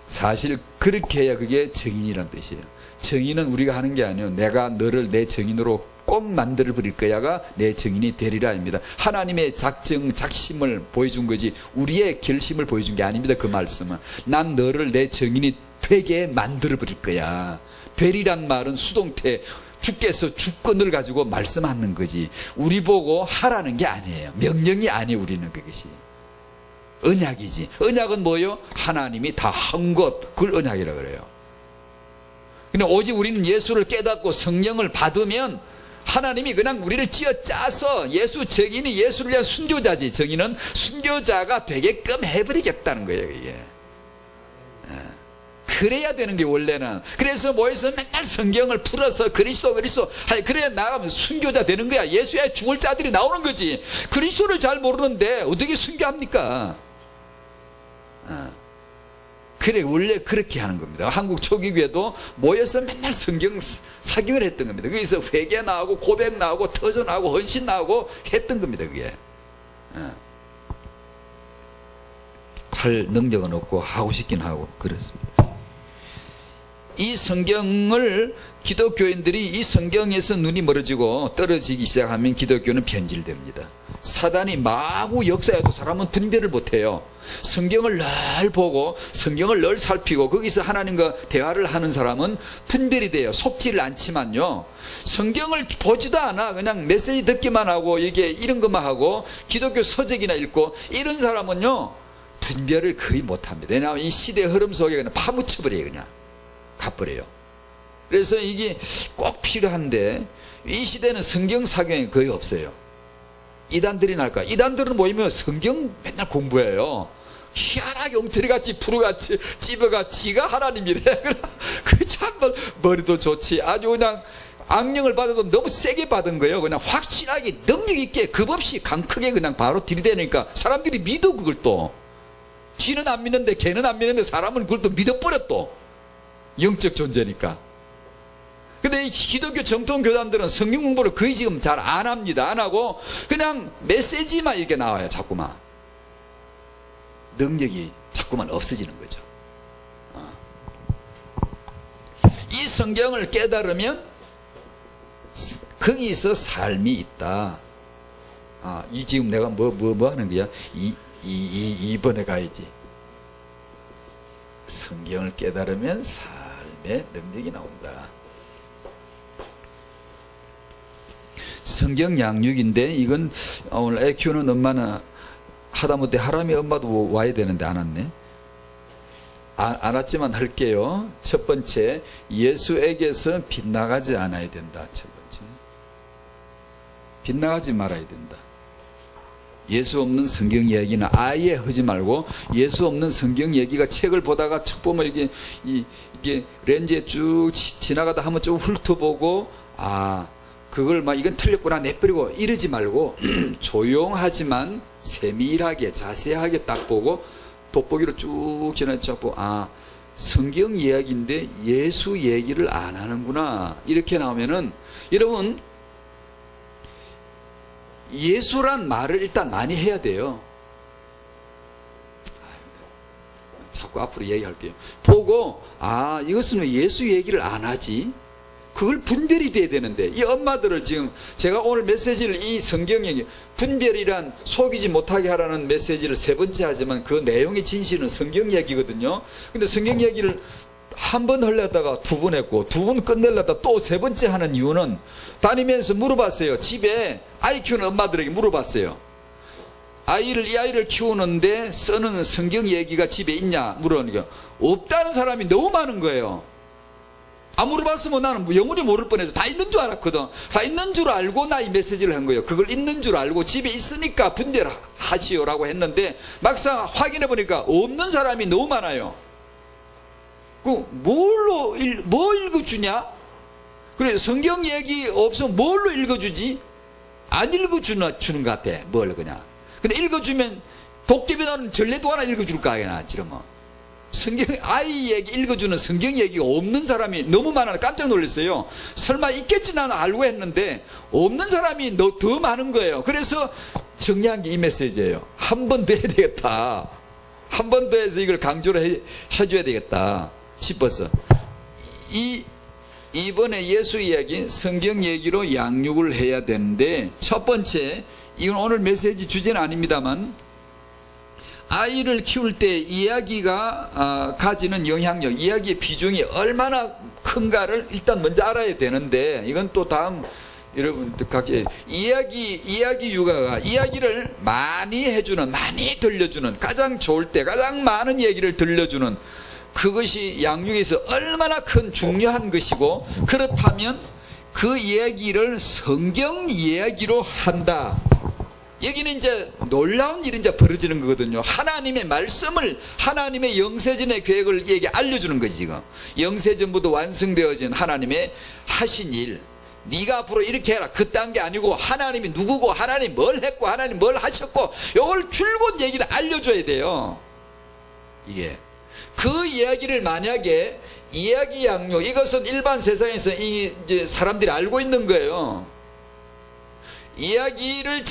사실 그렇게 해야 그게 증인이란 뜻이에요. 정의는 우리가 하는 게 아니에요. 내가 너를 내 정인으로 꼭 만들어 버릴 거야가 내 정인이 되리라입니다. 하나님의 작정, 작심을 보여준 거지 우리의 결심을 보여준 게 아닙니다. 그 말씀은 난 너를 내 정인이 되게 만들어 버릴 거야. 되리란 말은 수동태, 주께서 주권을 가지고 말씀하는 거지 우리 보고 하라는 게 아니에요. 명령이 아니에요. 우리는 그것이 언약이지. 언약은 뭐예요? 하나님이 다 한 것, 그걸 언약이라고 그래요. 근데 오직 우리는 예수를 깨닫고 성령을 받으면 하나님이 그냥 우리를 쥐어짜서 예수 정인이 예수를 위한 순교자지. 정인은 순교자가 되게끔 해버리겠다는 거예요. 이게 그래야 되는 게 원래는. 그래서 모여서 맨날 성경을 풀어서 그리스도 그래야 나가면 순교자 되는 거야. 예수의 죽을 자들이 나오는 거지. 그리스도를 잘 모르는데 어떻게 순교합니까? 그래 원래 그렇게 하는 겁니다. 한국 초기교회도 모여서 맨날 성경 사경을 했던 겁니다. 거기서 회개 나오고 고백 나오고 터전 나오고 헌신 나오고 했던 겁니다. 그게 할 능력은 없고 하고 싶긴 하고 그렇습니다. 이 성경을 기독교인들이 이 성경에서 눈이 멀어지고 떨어지기 시작하면 기독교는 변질됩니다. 사단이 마구 역사해도 사람은 분별을 못해요. 성경을 늘 보고 성경을 늘 살피고 거기서 하나님과 대화를 하는 사람은 분별이 돼요. 속지를 않지만요. 성경을 보지도 않아. 그냥 메시지 듣기만 하고 이게 이런 것만 하고 기독교 서적이나 읽고 이런 사람은요 분별을 거의 못합니다. 왜냐하면 이 시대의 흐름 속에 그냥 파묻혀버려요. 그냥 가버려요. 그래서 이게 꼭 필요한데 이 시대는 성경 사경이 거의 없어요. 이단들이 날까? 이단들은 모이면 성경 맨날 공부해요. 희한하게 엉터리같이 푸르같이 찝어가 지가 하나님이래. 그 참 머리도 좋지. 아주 그냥 악령을 받아도 너무 세게 받은 거예요. 그냥 확실하게 능력 있게 겁없이 강크게 그냥 바로 들이대니까 사람들이 믿어. 그걸 또 쥐는 안 믿는데 개는 안 믿는데 사람은 그걸 또 믿어버려. 또 영적 존재니까. 근데 이 기독교 정통 교단들은 성경 공부를 거의 지금 잘 안 합니다. 안 하고 그냥 메시지만 이렇게 나와요. 자꾸만 능력이 자꾸만 없어지는 거죠. 이 성경을 깨달으면 거기서 삶이 있다. 이 지금 내가 뭐 하는 거야? 2번에 가야지. 성경을 깨달으면 삶의 능력이 나온다. 성경 양육인데 이건 오늘 애 키우는 엄마는 하다못해 하람이 엄마도 와야 되는데 안 왔네. 안 왔지만 할게요. 첫 번째, 예수에게서 빗나가지 않아야 된다. 첫 번째, 빗나가지 말아야 된다. 예수 없는 성경 이야기는 아예 하지 말고, 예수 없는 성경 얘기가 책을 보다가 책 보면 이게 렌즈에 쭉 지나가다 한번 쭉 훑어보고 그걸 막 이건 틀렸구나 내버리고 이러지 말고 조용하지만 세밀하게 자세하게 딱 보고 돋보기로 쭉 지나치고 성경 이야기인데 예수 얘기를 안 하는구나 이렇게 나오면은 여러분 예수란 말을 일단 많이 해야 돼요. 자꾸 앞으로 얘기할게요. 보고 이것은 왜 예수 얘기를 안 하지? 그걸 분별이 돼야 되는데 이 엄마들을 지금 제가 오늘 메시지를 이 성경 얘기 분별이란 속이지 못하게 하라는 메시지를 3번째 하지만 그 내용의 진실은 성경 얘기거든요. 근데 성경 얘기를 한 번 하려다가 2번 했고 2번 끝내려다 또 3번째 하는 이유는 다니면서 물어봤어요. 집에 아이 키우는 엄마들에게 물어봤어요. 이 아이를 키우는데 쓰는 성경 얘기가 집에 있냐 물어보니까 없다는 사람이 너무 많은 거예요. 안 물어봤으면 나는 영원히 모를 뻔해서 다 있는 줄 알았거든. 다 있는 줄 알고 나 이 메시지를 한 거예요. 그걸 있는 줄 알고 집에 있으니까 분별하시오라고 했는데 막상 확인해 보니까 없는 사람이 너무 많아요. 뭐 읽어주냐? 그래 성경 얘기 없으면 뭘로 읽어주지? 안 읽어주는 것 같아. 뭘 그냥. 근데 읽어주면 도깨비 나는 전래도 하나 읽어줄 거 아니야. 지금 성경 아이 얘기 읽어주는 성경 얘기가 없는 사람이 너무 많아. 깜짝 놀랐어요. 설마 있겠지 나는 알고 했는데 없는 사람이 더 많은 거예요. 그래서 정리한 게 이 메시지예요. 한 번 더 해야 되겠다. 한 번 더 해서 이걸 강조를 해줘야 되겠다 싶어서 이 이번에 예수 이야기, 성경 얘기로 양육을 해야 되는데, 첫 번째, 이건 오늘 메시지 주제는 아닙니다만, 아이를 키울 때 이야기가 가지는 영향력, 이야기의 비중이 얼마나 큰가를 일단 먼저 알아야 되는데, 이건 또 다음 여러분들 각자 이야기 육아가 이야기를 많이 해주는, 많이 들려주는, 가장 좋을 때 가장 많은 얘기를 들려주는 그것이 양육에서 얼마나 큰 중요한 것이고, 그렇다면 그 이야기를 성경 이야기로 한다. 여기는 이제 놀라운 일이 이제 벌어지는 거거든요. 하나님의 말씀을, 하나님의 영세전의 계획을 알려주는 거지, 지금. 영세전부터 완성되어진 하나님의 하신 일. 네가 앞으로 이렇게 해라. 그딴 게 아니고, 하나님이 누구고, 하나님 뭘 했고, 하나님 뭘 하셨고, 이걸 줄곧 얘기를 알려줘야 돼요. 이게. 그 이야기를 만약에 이야기 양육, 이것은 일반 세상에서 이제 사람들이 알고 있는 거예요. 이야기를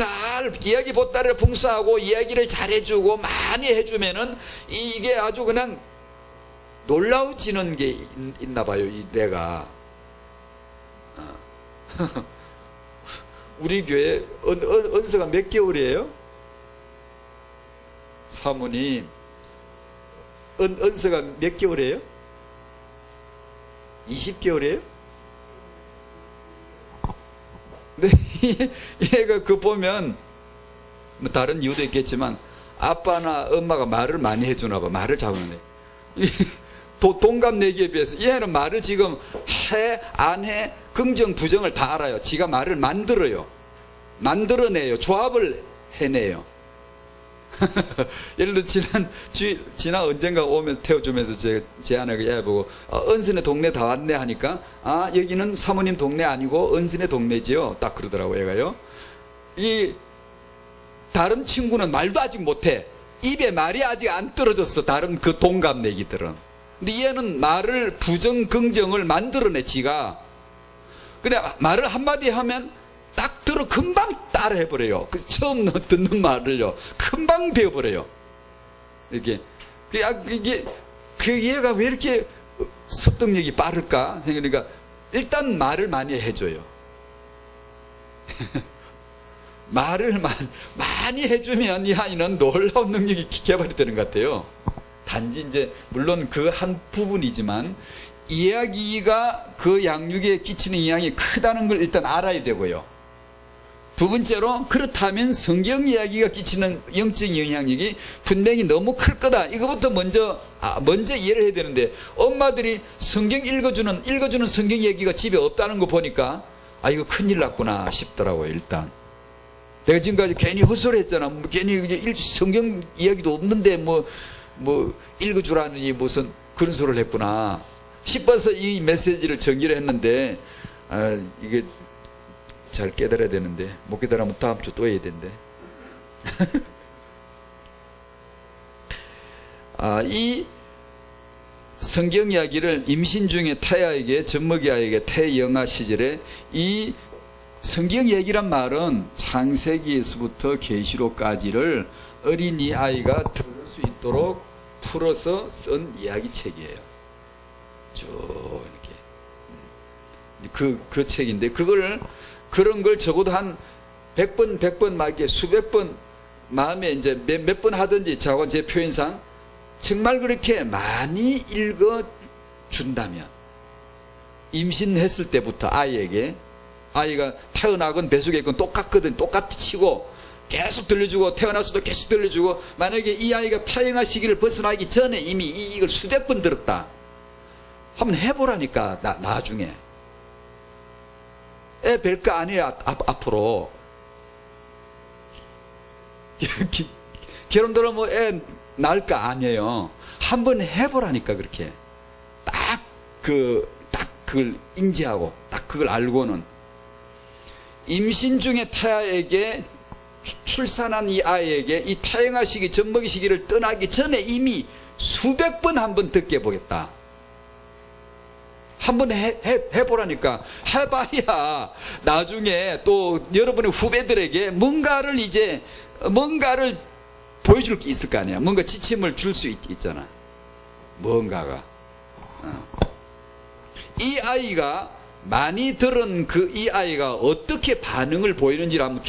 이야기 보따리를 풍성하고 이야기를 잘 해주고 많이 해주면은 이게 아주 그냥 놀라워지는 게 있나 봐요, 이 내가. 우리 교회 언서가 몇 개월이에요? 사모님, 언서가 몇 개월이에요? 20개월이에요? 근데 얘가 그 보면 뭐 다른 이유도 있겠지만 아빠나 엄마가 말을 많이 해주나 봐. 말을 잘하네. 동갑내기에 비해서 얘는 말을 지금 해, 안 해, 긍정, 부정을 다 알아요. 지가 말을 만들어요. 만들어내요. 조합을 해내요. 예를 들어 지난 언젠가 오면 태워주면서 제가 제안을 해보고 은순의 동네 다 왔네 하니까, 아, 여기는 사모님 동네 아니고 은순의 동네지요. 딱 그러더라고 얘가요. 이 다른 친구는 말도 아직 못해. 입에 말이 아직 안 떨어졌어. 다른 그 동갑내기들은. 근데 얘는 말을 부정 긍정을 만들어내 지가. 그래 말을 한마디 하면 딱 들어 금방 따라 해버려요. 그 처음 듣는 말을요 금방 배워버려요. 이렇게 이게 그 얘가 왜 이렇게 습득력이 빠를까 생각하니까 일단 말을 많이 해줘요. 말을 많이 해주면 이 아이는 놀라운 능력이 개발이 되는 것 같아요. 단지 이제 물론 그 한 부분이지만 이야기가 그 양육에 끼치는 영향이 크다는 걸 일단 알아야 되고요. 두 번째로, 그렇다면 성경 이야기가 끼치는 영적 영향력이 분명히 너무 클 거다. 이거부터 먼저 이해를 해야 되는데, 엄마들이 성경 읽어주는 성경 이야기가 집에 없다는 거 보니까 이거 큰일 났구나 싶더라고요. 일단 내가 지금까지 괜히 헛소리했잖아. 괜히 성경 이야기도 없는데 뭐 읽어주라느니 무슨 그런 소리를 했구나 싶어서 이 메시지를 정리를 했는데, 이게 잘 깨달아야 되는데, 못 깨달으면 다음 주 또 해야 되는데. 이 성경 이야기를 임신 중에 태아에게, 젖먹이 아이에게 태영아 시절에 이 성경 얘기란 말은 창세기에서부터 계시록까지를 어린이 아이가 들을 수 있도록 풀어서 쓴 이야기책이에요. 쭉 이렇게 그 책인데, 그런 걸 적어도 한 100번 막 이렇게 수백 번 마음에 이제 몇 번 하든지, 자고 제 표현상 정말 그렇게 많이 읽어 준다면, 임신했을 때부터 아이에게, 아이가 태어나건 뱃속에 있건 똑같거든. 똑같이 치고 계속 들려주고, 태어났어도 계속 들려주고, 만약에 이 아이가 타영아 시기를 벗어나기 전에 이미 이걸 수백 번 들었다. 한번 해보라니까. 나중에 애 뵐 거 아니에요. 앞으로 결혼들은 뭐 애 낳을 거 아니에요. 한번 해보라니까. 그렇게 딱 그걸 인지하고 딱 그걸 알고는, 임신 중에 태아에게, 출산한 이 아이에게 이 태영아 시기, 젖먹이 시기를 떠나기 전에 이미 수백 번 한번 듣게 해보겠다. 한번 해보라니까. 해봐야 나중에 또 여러분의 후배들에게 뭔가를 보여줄 게 있을 거 아니야. 뭔가 지침을 줄 수 있잖아. 뭔가가. 이 아이가 많이 들은 이 아이가 어떻게 반응을 보이는지를 한번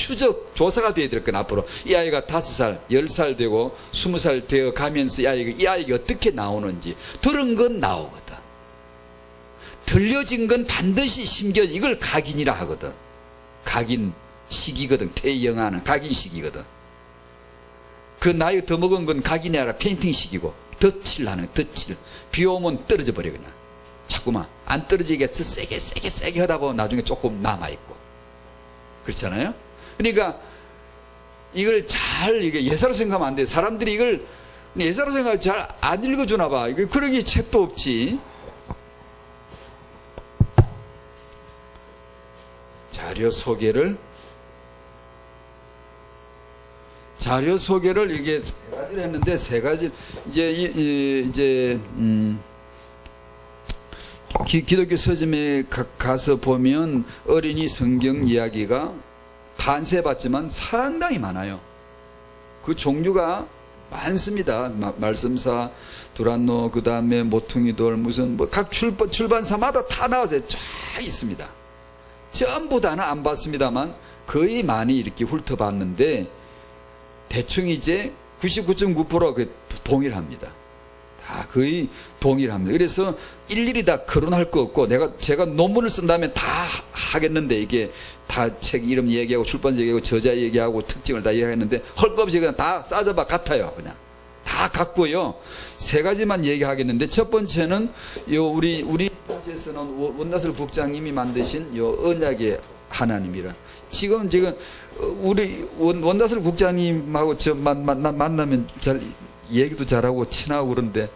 조사가 돼야 될 건 앞으로. 이 아이가 5살, 10살 되고 20살 되어 가면서 이 아이가 어떻게 나오는지. 들은 건 나오거든. 들려진 건 반드시 심겨, 이걸 각인이라 하거든. 각인 시기거든. 태영하는 각인 시기거든. 그 나이 더 먹은 건 각인이 아니라 페인팅 시기고, 덧칠하는 덧칠. 비 오면 떨어져 버려 그냥. 자꾸만 안 떨어지겠어. 세게 하다 보면 나중에 조금 남아있고. 그렇잖아요? 그러니까 이걸 잘, 이게 예사로 생각하면 안 돼. 사람들이 이걸 예사로 생각하면 잘 안 읽어주나 봐. 그러기 책도 없지. 자료 소개를 이게 3가지를 했는데, 3가지, 기독교 서점에 가서 보면 어린이 성경 이야기가 판세받지만 상당히 많아요. 그 종류가 많습니다. 말씀사, 두란노, 그 다음에 모퉁이돌, 무슨, 각 출판사마다 다 나와서 쫙 있습니다. 전부 다는 안 봤습니다만 거의 많이 이렇게 훑어봤는데, 대충 이제 99.9% 동일합니다. 다 거의 동일합니다. 그래서 일일이 다 거론할 거 없고, 제가 논문을 쓴다면 다 하겠는데, 이게 다 책 이름 얘기하고 출판사 얘기하고 저자 얘기하고 특징을 다 얘기하겠는데, 할 거 없이 그냥 다 싸져봐 같아요. 그냥 다 같고요. 3가지만 얘기하겠는데, 첫 번째는 우리 단체에서는 원나슬 국장님이 만드신 언약의 하나님이란, 지금 우리 원나슬 국장님하고 만나면 잘 얘기도 잘하고 친하고 그런데,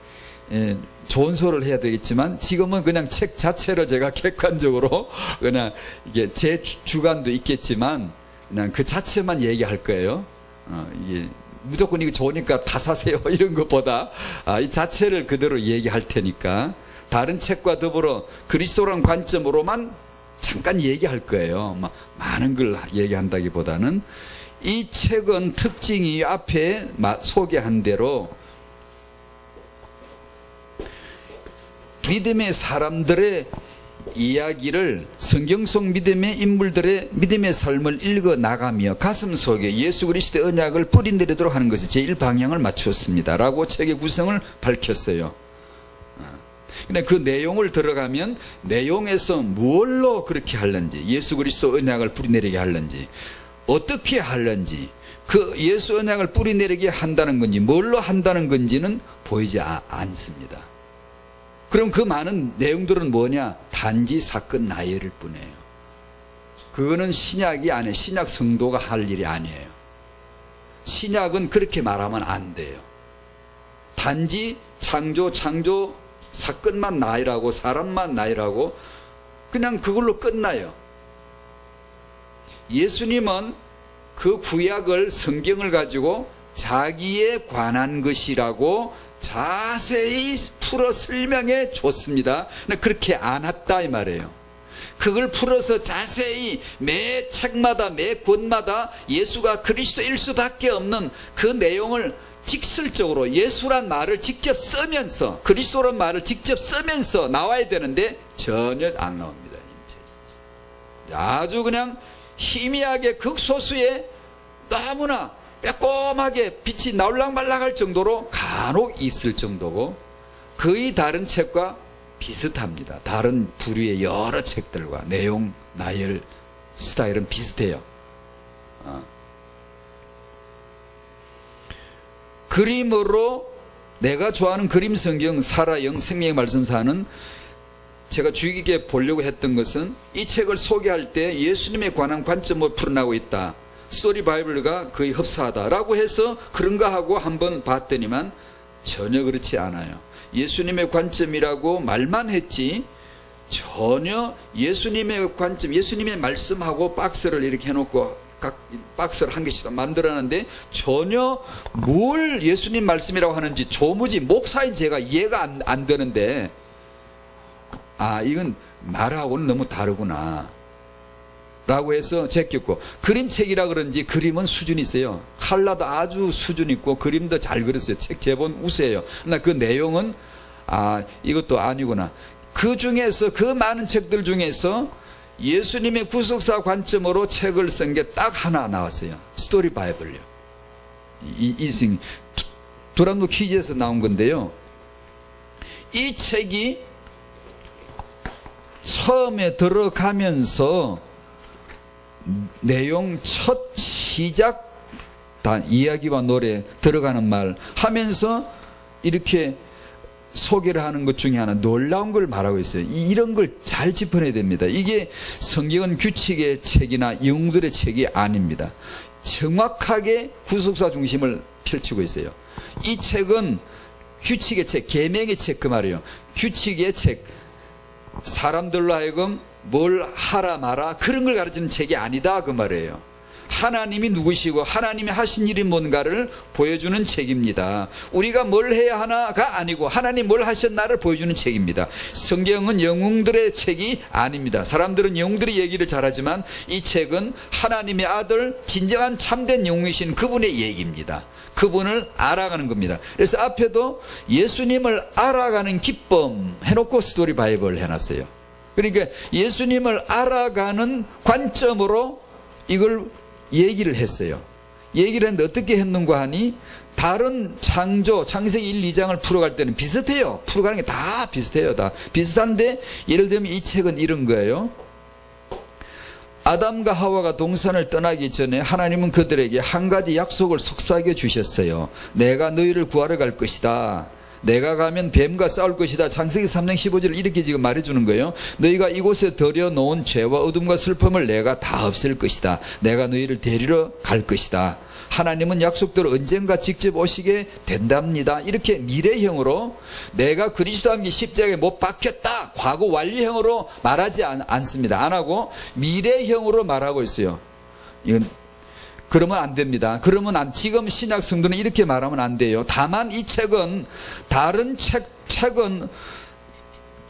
좋은 소리를 해야 되겠지만, 지금은 그냥 책 자체를 제가 객관적으로 그냥 이게 제 주관도 있겠지만 그냥 그 자체만 얘기할 거예요. 이게 무조건 이거 좋으니까 다 사세요 이런 것보다 이 자체를 그대로 얘기할 테니까, 다른 책과 더불어 그리스도라는 관점으로만 잠깐 얘기할 거예요. 많은 걸 얘기한다기보다는. 이 책은 특징이 앞에 소개한 대로 믿음의 사람들의 이야기를, 성경 속 믿음의 인물들의 믿음의 삶을 읽어 나가며 가슴 속에 예수 그리스도의 언약을 뿌리내리도록 하는 것이 제1 방향을 맞추었습니다 라고 책의 구성을 밝혔어요. 근데 그 내용을 들어가면 내용에서 뭘로 그렇게 하는지, 예수 그리스도 언약을 뿌리내리게 하는지, 어떻게 하는지, 그 예수 언약을 뿌리내리게 한다는 건지, 뭘로 한다는 건지는 보이지 않습니다. 그럼 그 많은 내용들은 뭐냐? 단지 사건 나열일 뿐이에요. 그거는 신약이 아니에요. 신약 성도가 할 일이 아니에요. 신약은 그렇게 말하면 안 돼요. 단지 창조 사건만 나열하고 사람만 나열하고 그냥 그걸로 끝나요. 예수님은 그 구약을, 성경을 가지고 자기에 관한 것이라고 자세히 풀어 설명해 줬습니다. 근데 그렇게 안 했다 이 말이에요. 그걸 풀어서 자세히 매 책마다, 매 권마다 예수가 그리스도일 수밖에 없는 그 내용을 직설적으로, 예수란 말을 직접 쓰면서, 그리스도란 말을 직접 쓰면서 나와야 되는데 전혀 안 나옵니다. 아주 그냥 희미하게 극소수의 너무나 빼꼼하게 빛이 나올락말락할 정도로 간혹 있을 정도고, 거의 다른 책과 비슷합니다. 다른 부류의 여러 책들과 내용, 나열, 스타일은 비슷해요. 그림으로, 내가 좋아하는 그림 성경, 살아영 생명의 말씀사는 제가 주의 깊게 보려고 했던 것은, 이 책을 소개할 때 예수님에 관한 관점으로 풀어나고 있다, 스토리 바이블과 거의 흡사하다라고 해서 그런가 하고 한번 봤더니만 전혀 그렇지 않아요. 예수님의 관점이라고 말만 했지 전혀 예수님의 관점, 예수님의 말씀하고 박스를 이렇게 해놓고 각 박스를 한 개씩 만들어놨는데 전혀 뭘 예수님 말씀이라고 하는지 조무지 목사인 제가 이해가 안 되는데, 이건 말하고는 너무 다르구나 라고 해서 제꼈고, 그림책이라 그런지 그림은 수준이 있어요. 칼라도 아주 수준 있고 그림도 잘 그렸어요. 책 제본 우세해요. 나 그 내용은 이것도 아니구나. 그 중에서, 그 많은 책들 중에서 예수님의 구속사 관점으로 책을 쓴 게 딱 하나 나왔어요. 스토리 바이블요. 두란노 퀴즈에서 나온 건데요. 이 책이 처음에 들어가면서 내용 첫 시작 다 이야기와 노래 들어가는 말 하면서 이렇게 소개를 하는 것 중에 하나 놀라운 걸 말하고 있어요. 이런 걸 잘 짚어내야 됩니다. 이게 성경은 규칙의 책이나 영웅들의 책이 아닙니다. 정확하게 구속사 중심을 펼치고 있어요. 이 책은 규칙의 책, 계명의 책 그 말이에요. 규칙의 책, 사람들로 하여금 뭘 하라 마라 그런 걸 가르치는 책이 아니다 그 말이에요. 하나님이 누구시고 하나님이 하신 일이 뭔가를 보여주는 책입니다. 우리가 뭘 해야 하나가 아니고 하나님 뭘 하셨나를 보여주는 책입니다. 성경은 영웅들의 책이 아닙니다. 사람들은 영웅들의 얘기를 잘하지만 이 책은 하나님의 아들 진정한 참된 영웅이신 그분의 얘기입니다. 그분을 알아가는 겁니다. 그래서 앞에도 예수님을 알아가는 기쁨 해놓고 스토리 바이블 해놨어요. 그러니까 예수님을 알아가는 관점으로 이걸 얘기를 했어요. 얘기를 했는데 어떻게 했는가 하니 다른 창세기 1, 2장을 풀어갈 때는 비슷해요. 풀어가는 게 다 비슷해요. 다 비슷한데 예를 들면 이 책은 이런 거예요. 아담과 하와가 동산을 떠나기 전에 하나님은 그들에게 한 가지 약속을 속삭여 주셨어요. 내가 너희를 구하러 갈 것이다. 내가 가면 뱀과 싸울 것이다. 창세기 3장 15절을 이렇게 지금 말해주는 거예요. 너희가 이곳에 들여놓은 죄와 어둠과 슬픔을 내가 다 없앨 것이다. 내가 너희를 데리러 갈 것이다. 하나님은 약속대로 언젠가 직접 오시게 된답니다. 이렇게 미래형으로 내가 그리스도와 함께 십자가에 못 박혔다. 과거 완료형으로 말하지 않습니다. 안 하고 미래형으로 말하고 있어요. 이건 그러면 안 됩니다. 그러면 지금 신약 성도는 이렇게 말하면 안 돼요. 다만 이 책은 다른 책은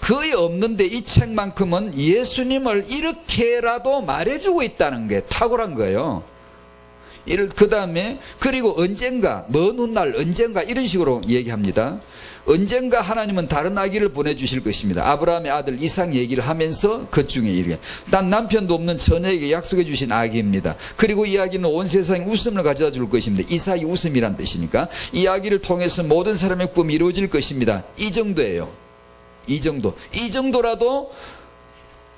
거의 없는데 이 책만큼은 예수님을 이렇게라도 말해주고 있다는 게 탁월한 거예요. 그 다음에 그리고 언젠가 먼 훗날 언젠가 이런 식으로 얘기합니다. 언젠가 하나님은 다른 아기를 보내주실 것입니다. 아브라함의 아들 이삭 얘기를 하면서 그 중에 이렇게 난 남편도 없는 처녀에게 약속해 주신 아기입니다. 그리고 이 아기는 온 세상에 웃음을 가져다 줄 것입니다. 이삭이 웃음이란 뜻이니까 이 아기를 통해서 모든 사람의 꿈이 이루어질 것입니다. 이 정도예요. 이 정도라도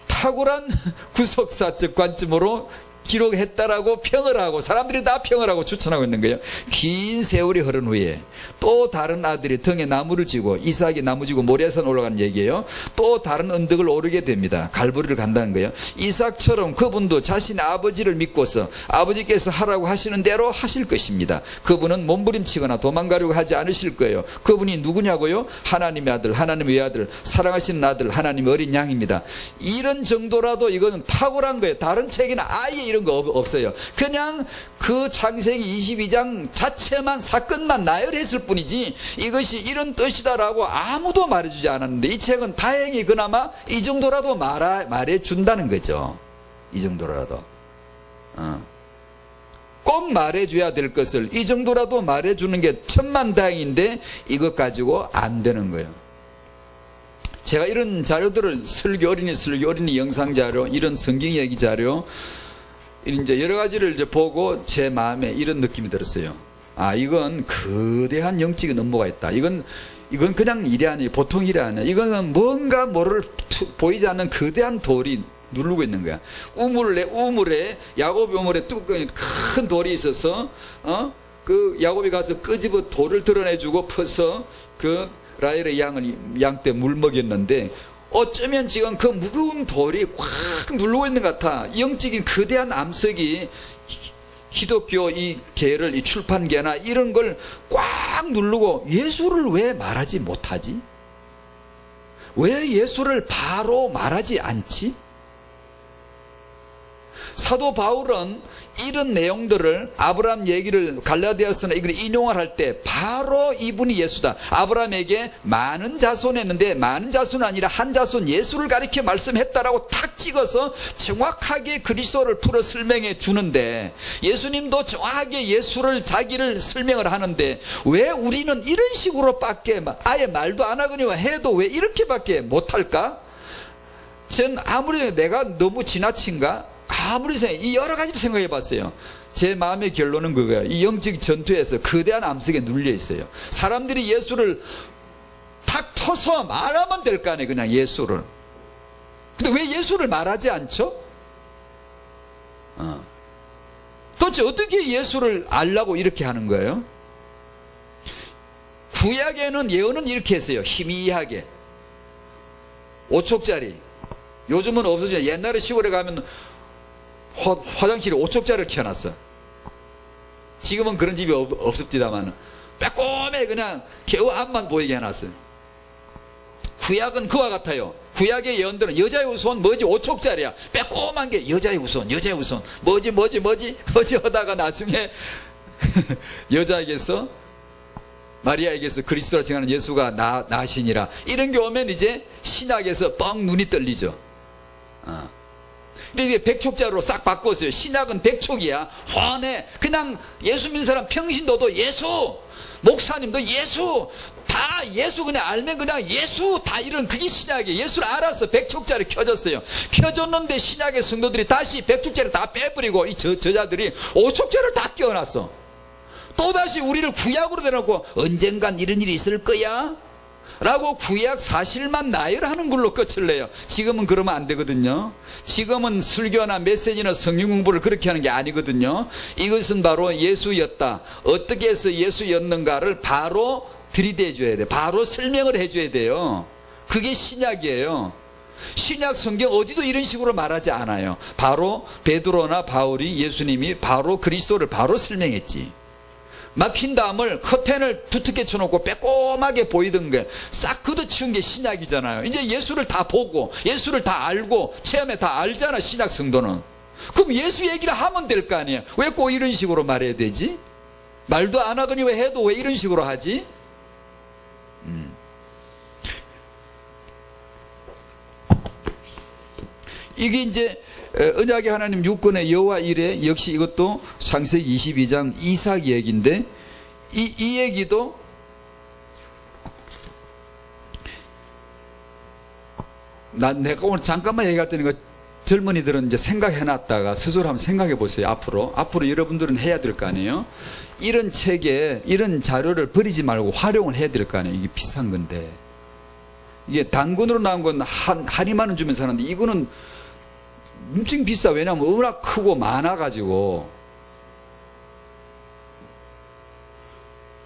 탁월한 구속사적 관점으로 기록했다라고 평을 하고 사람들이 다 평을 하고 추천하고 있는 거예요. 긴 세월이 흐른 후에 또 다른 아들이 등에 나무를 지고 이삭이 나무 지고 모리아산 올라가는 얘기예요. 또 다른 언덕을 오르게 됩니다. 갈보리를 간다는 거예요. 이삭처럼 그분도 자신의 아버지를 믿고서 아버지께서 하라고 하시는 대로 하실 것입니다. 그분은 몸부림치거나 도망가려고 하지 않으실 거예요. 그분이 누구냐고요? 하나님의 아들, 하나님의 외아들, 사랑하시는 아들, 하나님의 어린 양입니다. 이런 정도라도 이거는 탁월한 거예요. 다른 책에는 아예 이런 거 없어요. 그냥 그 창세기 22장 자체만 사건만 나열했을 뿐이지 이것이 이런 뜻이다라고 아무도 말해주지 않았는데 이 책은 다행히 그나마 이 정도라도 말해준다는 거죠. 이 정도라도 꼭 말해줘야 될 것을 이 정도라도 말해주는 게 천만다행인데 이것 가지고 안 되는 거예요. 제가 이런 자료들을 설교 어린이 영상 자료, 이런 성경 얘기 자료 이제 여러 가지를 이제 보고 제 마음에 이런 느낌이 들었어요. 아, 이건 거대한 영적인 업무가 있다. 이건 그냥 일이 아니에요. 보통 일이 아니에요. 이거는 뭔가 모를 보이지 않는 거대한 돌이 누르고 있는 거야. 우물에 야곱이 우물에 뚜껑이 큰 돌이 있어서 그 야곱이 가서 끄집어 돌을 드러내주고 퍼서 그 라헬의 양 때 물 먹였는데 어쩌면 지금 그 무거운 돌이 꽉 누르고 있는 것 같아. 영적인 거대한 암석이 기독교 이 계를 이 출판계나 이런 걸 꽉 누르고 예수를 왜 말하지 못하지? 왜 예수를 바로 말하지 않지? 사도 바울은 이런 내용들을 아브라함 얘기를 갈라디아서나 이걸 인용을 할 때 바로 이분이 예수다. 아브라함에게 많은 자손이 있는데 많은 자손은 아니라 한 자손 예수를 가리켜 말씀했다라고 탁 찍어서 정확하게 그리스도를 풀어 설명해 주는데, 예수님도 정확하게 예수를 자기를 설명을 하는데 왜 우리는 이런 식으로밖에 아예 말도 안 하거니와 해도 왜 이렇게밖에 못할까? 전 아무리 내가 너무 지나친가? 아무리 이 여러 가지를 생각해 봤어요. 제 마음의 결론은 그거예요. 이 영적 전투에서 거대한 암석에 눌려 있어요. 사람들이 예수를 탁 터서 말하면 될 거 아니에요. 그냥 예수를. 근데 왜 예수를 말하지 않죠? 도대체 어떻게 예수를 알라고 이렇게 하는 거예요? 구약에는 예언은 이렇게 했어요. 희미하게 5촉짜리. 요즘은 없어져요. 옛날에 시골에 가면 화장실에 5촉짜리를 켜놨어. 지금은 그런 집이 없습니다만 빼꼼해 그냥 겨우 앞만 보이게 해놨어요. 구약은 그와 같아요. 구약의 예언들은 여자의 후손 뭐지 5촉짜리야. 빼꼼한 게 여자의 후손 뭐지 하다가 나중에 여자에게서 마리아에게서 그리스도라 칭하는 예수가 나시니라. 이런 게 오면 이제 신약에서 뻥 눈이 떨리죠. 이게 백촉자로 싹 바꿨어요. 신약은 백촉이야. 환해. 그냥 예수 믿는 사람 평신도도 예수, 목사님도 예수, 다 예수 그냥 알면 그냥 예수 다 이런 그게 신약이에요. 예수를 알아서 백촉자를 켜졌어요. 켜졌는데 신약의 성도들이 다시 백촉자를 다 빼버리고 이 저자들이 5촉자를 다 끼워놨어. 또다시 우리를 구약으로 대놓고 언젠간 이런 일이 있을 거야 라고 구약 사실만 나열하는 걸로 끝을 내요. 지금은 그러면 안 되거든요. 지금은 설교나 메시지나 성경 공부를 그렇게 하는 게 아니거든요. 이것은 바로 예수였다. 어떻게 해서 예수였는가를 바로 들이대 줘야 돼요. 바로 설명을 해줘야 돼요. 그게 신약이에요. 신약 성경 어디도 이런 식으로 말하지 않아요. 바로 베드로나 바울이 예수님이 바로 그리스도를 바로 설명했지. 막힌 담을 커튼을 두텁게 쳐놓고 빼꼼하게 보이던 게 싹 걷어치운 게 신약이잖아요. 이제 예수를 다 보고 예수를 다 알고 체험에 다 알잖아 신약 성도는. 그럼 예수 얘기를 하면 될 거 아니에요. 왜 꼭 이런 식으로 말해야 되지? 말도 안 하더니 왜 해도 왜 이런 식으로 하지? 이게 이제 언약의 하나님 육권의 여호와 이레, 역시 이것도 창세기 22장 이삭 얘기인데 이 얘기도 내가 오늘 잠깐만 얘기할 때는 젊은이들은 이제 생각해놨다가 스스로 한번 생각해 보세요. 앞으로 여러분들은 해야 될 거 아니에요. 이런 책에 이런 자료를 버리지 말고 활용을 해야 될 거 아니에요. 이게 비싼 건데 이게 단권으로 나온 건 한 2만 원 주면서 하는데 이거는 엄청 비싸. 왜냐하면 워낙 크고 많아가지고.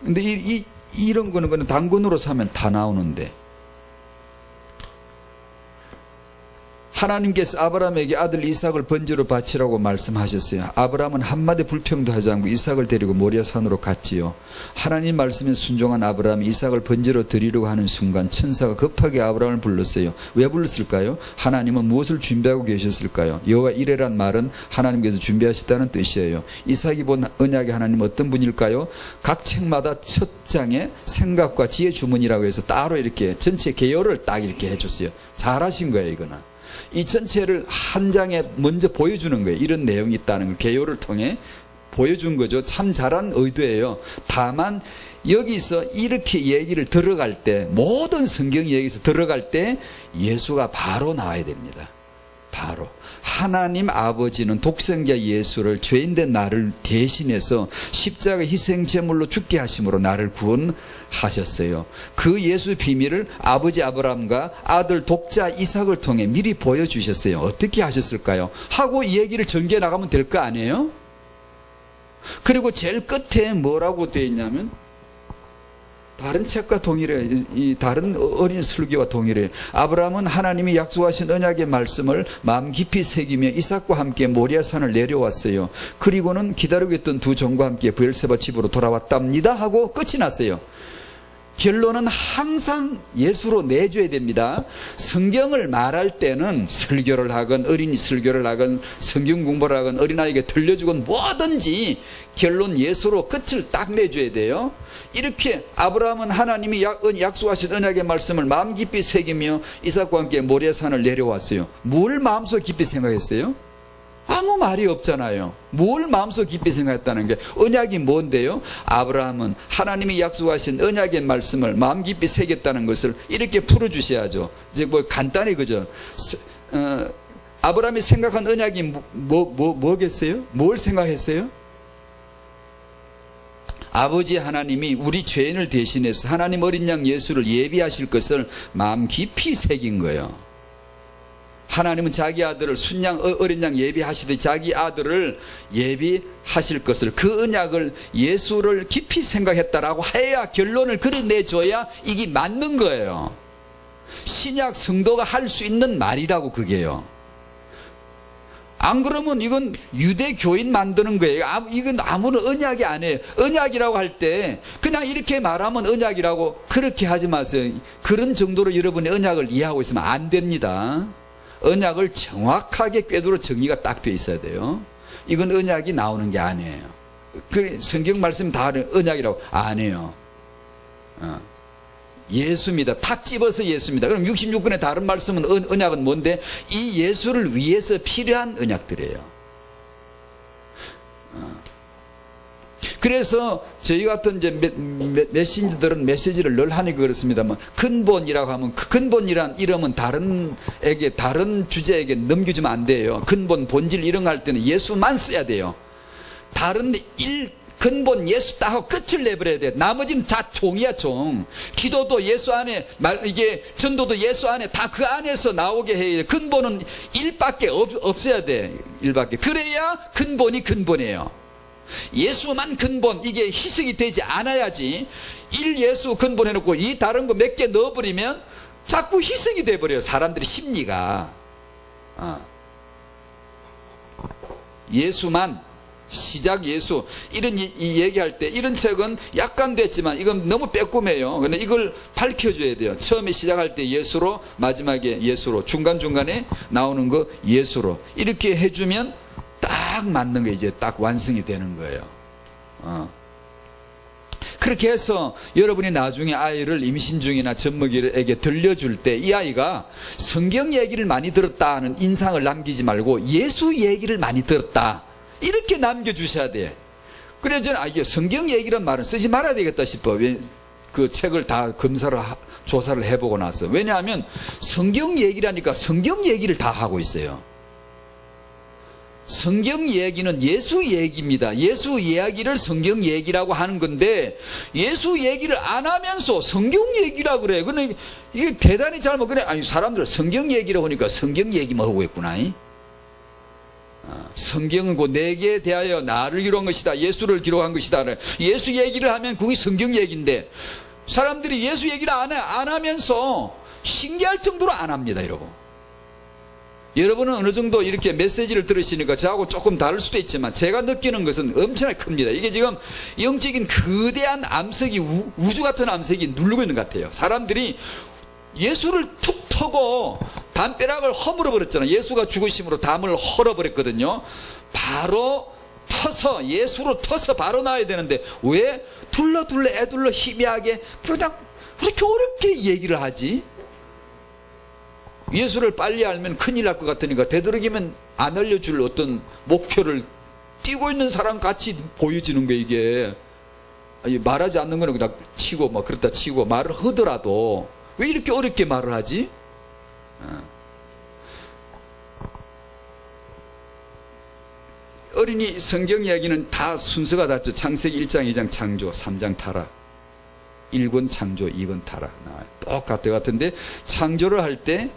근데 이런 거는 단권으로 사면 다 나오는데. 하나님께서 아브라함에게 아들 이삭을 번제로 바치라고 말씀하셨어요. 아브라함은 한마디 불평도 하지 않고 이삭을 데리고 모리아산으로 갔지요. 하나님 말씀에 순종한 아브라함이 이삭을 번제로 드리려고 하는 순간 천사가 급하게 아브라함을 불렀어요. 왜 불렀을까요? 하나님은 무엇을 준비하고 계셨을까요? 여호와 이레란 말은 하나님께서 준비하셨다는 뜻이에요. 이삭이 본 언약의 하나님은 어떤 분일까요? 각 책마다 첫 장에 생각과 지혜 주문이라고 해서 따로 이렇게 전체 개요를 딱 이렇게 해줬어요. 잘하신 거예요, 이거는. 이 전체를 한 장에 먼저 보여주는 거예요. 이런 내용이 있다는 걸 개요를 통해 보여준 거죠. 참 잘한 의도예요. 다만 여기서 이렇게 얘기를 들어갈 때, 모든 성경 얘기에서 들어갈 때 예수가 바로 나와야 됩니다. 바로 하나님 아버지는 독생자 예수를 죄인된 나를 대신해서 십자가 희생 제물로 죽게 하심으로 나를 구원하셨어요. 그 예수 비밀을 아버지 아브라함과 아들 독자 이삭을 통해 미리 보여주셨어요. 어떻게 하셨을까요? 하고 이 얘기를 전개해 나가면 될 거 아니에요? 그리고 제일 끝에 뭐라고 되어 있냐면, 다른 책과 동일해. 이 다른 어린 설교와 동일해. 아브라함은 하나님이 약속하신 언약의 말씀을 마음 깊이 새기며 이삭과 함께 모리아산을 내려왔어요. 그리고는 기다리고 있던 두 종과 함께 브엘세바 집으로 돌아왔답니다 하고 끝이 났어요. 결론은 항상 예수로 내줘야 됩니다. 성경을 말할 때는 설교를 하건 어린이 설교를 하건 성경 공부를 하건 어린아이에게 들려주건 뭐든지 결론 예수로 끝을 딱 내줘야 돼요. 이렇게 아브라함은 하나님이 약속하신 언약의 말씀을 마음 깊이 새기며 이삭과 함께 모리아산을 내려왔어요. 뭘 마음속 깊이 생각했어요? 아무 말이 없잖아요. 뭘 마음속 깊이 생각했다는 게 언약이 뭔데요? 아브라함은 하나님이 약속하신 언약의 말씀을 마음 깊이 새겼다는 것을 이렇게 풀어주셔야죠. 이제 뭐 간단히 그죠? 아브라함이 생각한 언약이 뭐겠어요? 뭘 생각했어요? 아버지 하나님이 우리 죄인을 대신해서 하나님 어린 양 예수를 예비하실 것을 마음 깊이 새긴 거예요. 하나님은 자기 아들을 순양 어린 양 예비하시듯이 자기 아들을 예비하실 것을 그 언약을 예수를 깊이 생각했다라고 해야 결론을 그리 내줘야 이게 맞는 거예요. 신약 성도가 할 수 있는 말이라고 그게요. 안 그러면 이건 유대교인 만드는 거예요. 이건 아무런 언약이 아니에요. 언약이라고 할 때 그냥 이렇게 말하면 언약이라고 그렇게 하지 마세요. 그런 정도로 여러분의 언약을 이해하고 있으면 안 됩니다. 언약을 정확하게 꿰뚫어 정리가 딱 돼 있어야 돼요. 이건 언약이 나오는 게 아니에요. 성경 말씀 다 언약이라고 안 해요. 예수입니다. 탁 집어서 예수입니다. 그럼 66권의 다른 말씀은 언약은 뭔데? 이 예수를 위해서 필요한 언약들이에요. 그래서 저희 같은 이제 메신저들은 메시지를 늘 하니 그렇습니다만 근본이라고 하면 그 근본이란 이름은 다른 주제에게 넘겨주면 안 돼요. 근본, 본질 이런 거 할 때는 예수만 써야 돼요. 다른 근본 예수 딱 하고 끝을 내버려야 돼. 나머지는 다 종이야, 종. 기도도 예수 안에, 이게 전도도 예수 안에 다 그 안에서 나오게 해야 돼. 근본은 일밖에 없어야 돼. 일밖에. 그래야 근본이 근본이에요. 예수만 근본, 이게 희석이 되지 않아야지. 예수 근본 해놓고 이 다른 거 몇 개 넣어버리면 자꾸 희석이 돼버려요. 사람들의 심리가. 예수만. 시작 예수 이런 얘기할 때 이런 책은 약간 됐지만 이건 너무 빼꼼해요. 근데 이걸 밝혀줘야 돼요. 처음에 시작할 때 예수로, 마지막에 예수로, 중간중간에 나오는 거 예수로 이렇게 해주면 딱 맞는 게 이제 딱 완성이 되는 거예요. 그렇게 해서 여러분이 나중에 아이를 임신 중이나 젖먹이에게 들려줄 때 이 아이가 성경 얘기를 많이 들었다는 인상을 남기지 말고 예수 얘기를 많이 들었다 이렇게 남겨주셔야 돼. 그래서 저는 이게 성경 얘기란 말은 쓰지 말아야 되겠다 싶어. 그 책을 다 조사를 해보고 나서. 왜냐하면 성경 얘기라니까 성경 얘기를 다 하고 있어요. 성경 얘기는 예수 얘기입니다. 예수 이야기를 성경 얘기라고 하는 건데 예수 얘기를 안 하면서 성경 얘기라고 그래. 근데 이게 대단히 잘못 그래. 아니 사람들 성경 얘기라고 하니까 성경 얘기만 하고 있구나. 성경은 곧 내게 대하여 나를 기록한 것이다. 예수를 기록한 것이다. 예수 얘기를 하면 그게 성경 얘기인데 사람들이 예수 얘기를 안 하면서 신기할 정도로 안 합니다. 이러고. 여러분은 어느 정도 이렇게 메시지를 들으시니까 저하고 조금 다를 수도 있지만 제가 느끼는 것은 엄청나게 큽니다. 이게 지금 영적인 거대한 암석이 우주 같은 암석이 누르고 있는 것 같아요. 사람들이 예수를 툭 터고 담벼락을 허물어 버렸잖아요. 예수가 죽으심으로 담을 헐어버렸거든요. 바로 터서 예수로 터서 바로 나와야 되는데 왜 둘러 애둘러 희미하게 그냥 그렇게 어렵게 얘기를 하지? 예수를 빨리 알면 큰일 날 것 같으니까 되도록이면 안 알려줄 어떤 목표를 띄고 있는 사람 같이 보여지는 거 이게. 말하지 않는 거는 그냥 치고 막 그렇다 치고 말을 하더라도 왜 이렇게 어렵게 말을 하지? 어린이 성경 이야기는 다 순서가 닿죠. 창세기 1장, 2장 창조, 3장 타락, 1권 창조, 2권 타락 나와요. 똑같은데 창조를 할 때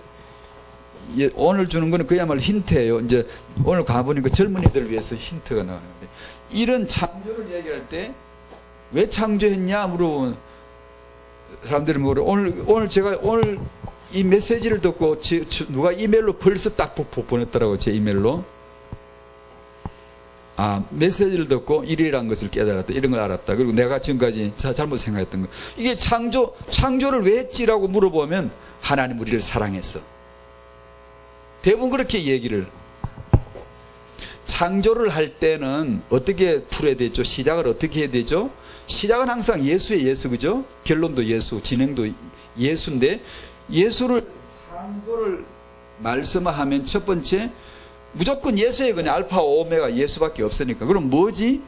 오늘 주는 거는 그야말로 힌트예요. 이제 오늘 가보니까 젊은이들을 위해서 힌트가 나오는데 이런 창조를 얘기할 때 왜 창조했냐 물어보면 사람들이 뭐래. 오늘 제가 오늘 이 메시지를 듣고 누가 이메일로 벌써 딱 보냈더라고. 제 이메일로 메시지를 듣고 일이란 것을 깨달았다. 이런 걸 알았다. 그리고 내가 지금까지 잘못 생각했던 거. 이게 창조를 왜 했지라고 물어보면 하나님 우리를 사랑했어. 대부분 그렇게 얘기를. 창조를 할 때는 어떻게 풀어야 되죠? 시작을 어떻게 해야 되죠? 시작은 항상 예수의 예수, 그죠? 결론도 예수, 진행도 예수인데, 창조를 말씀하면 첫 번째, 무조건 예수의 그냥 알파 오메가 예수밖에 없으니까. 그럼 뭐지?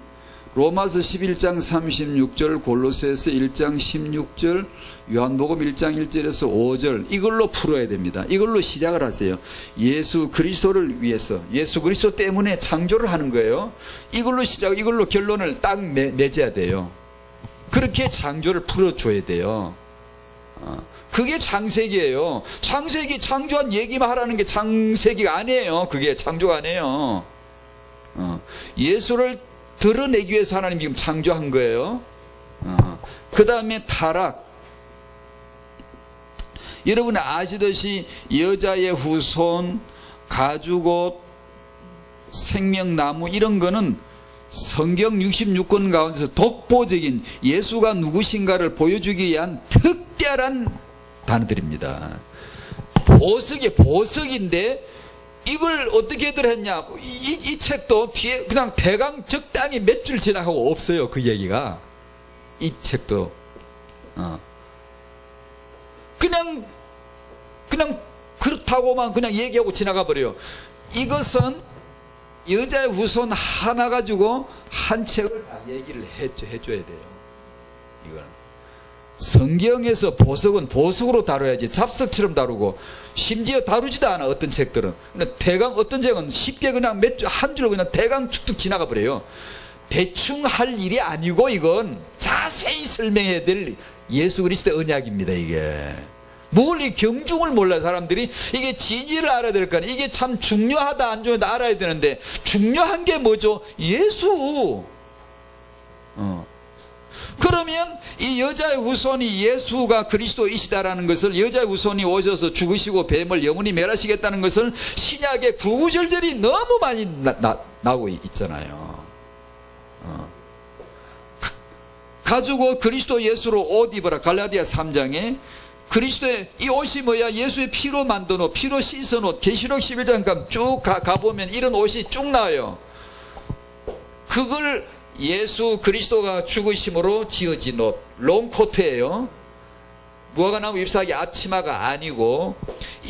로마서 11장 36절, 골로새서 1장 16절, 요한복음 1장 1절에서 5절, 이걸로 풀어야 됩니다. 이걸로 시작을 하세요. 예수 그리스도를 위해서, 예수 그리스도 때문에 창조를 하는 거예요. 이걸로 결론을 딱 맺어야 돼요. 그렇게 창조를 풀어줘야 돼요. 그게 창세기예요. 창세기 창조한 얘기만 하라는 게 창세기가 아니에요. 그게 창조가 아니에요. 예수를 드러내기 위해서 하나님 지금 창조한 거예요. 그 다음에 타락. 여러분 아시듯이 여자의 후손, 가죽옷, 생명나무 이런 거는 성경 66권 가운데서 독보적인 예수가 누구신가를 보여주기 위한 특별한 단어들입니다. 보석인데 이걸 어떻게들 했냐. 이 책도 뒤에 그냥 대강 적당히 몇 줄 지나가고 없어요. 그 얘기가. 이 책도. 그냥 그렇다고만 그냥 얘기하고 지나가 버려요. 이것은 여자의 후손 하나 가지고 한 책을 다 얘기를 해줘야 돼요. 이걸. 성경에서 보석은 보석으로 다뤄야지 잡석처럼 다루고, 심지어 다루지도 않아. 어떤 책들은 대강, 어떤 책은 쉽게 그냥 한 줄로 그냥 대강 툭툭 지나가 버려요. 대충 할 일이 아니고 이건 자세히 설명해야 될 예수 그리스도의 언약입니다. 이게 뭘 이 경중을 몰라 사람들이. 이게 진리를 알아야 될 거 아니에요. 이게 참 중요하다 안 중요하다 알아야 되는데, 중요한 게 뭐죠? 예수. 그러면 이 여자의 후손이 예수가 그리스도이시다라는 것을, 여자의 후손이 오셔서 죽으시고 뱀을 영원히 멸하시겠다는 것을 신약에 구구절절히 너무 많이 나오고 있잖아요. 가지고 그리스도 예수로 옷 입어라. 갈라디아 3장에 그리스도의 이 옷이 뭐야? 예수의 피로 만든 옷, 피로 씻은 옷. 계시록 11장 쭉 가보면 이런 옷이 쭉 나와요. 그걸 예수 그리스도가 죽으심으로 지어진 옷, 롱코트예요. 무화과나무 잎사귀 앞치마가 아니고,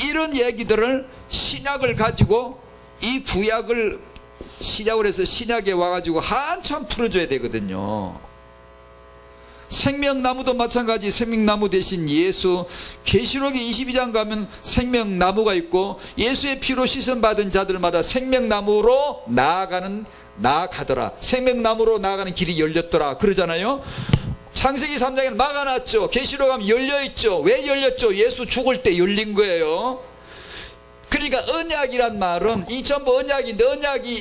이런 얘기들을 신약을 가지고 이 구약을 시작을 해서 신약에 와가지고 한참 풀어줘야 되거든요. 생명나무도 마찬가지. 생명나무 대신 예수. 계시록의 22장 가면 생명나무가 있고, 예수의 피로 씻음 받은 자들마다 생명나무로 나아가더라. 생명나무로 나아가는 길이 열렸더라 그러잖아요. 창세기 3장에는 막아놨죠. 계시록 가면 열려있죠. 왜 열렸죠? 예수 죽을 때 열린 거예요. 그러니까 언약이란 말은 이 전부 언약인데,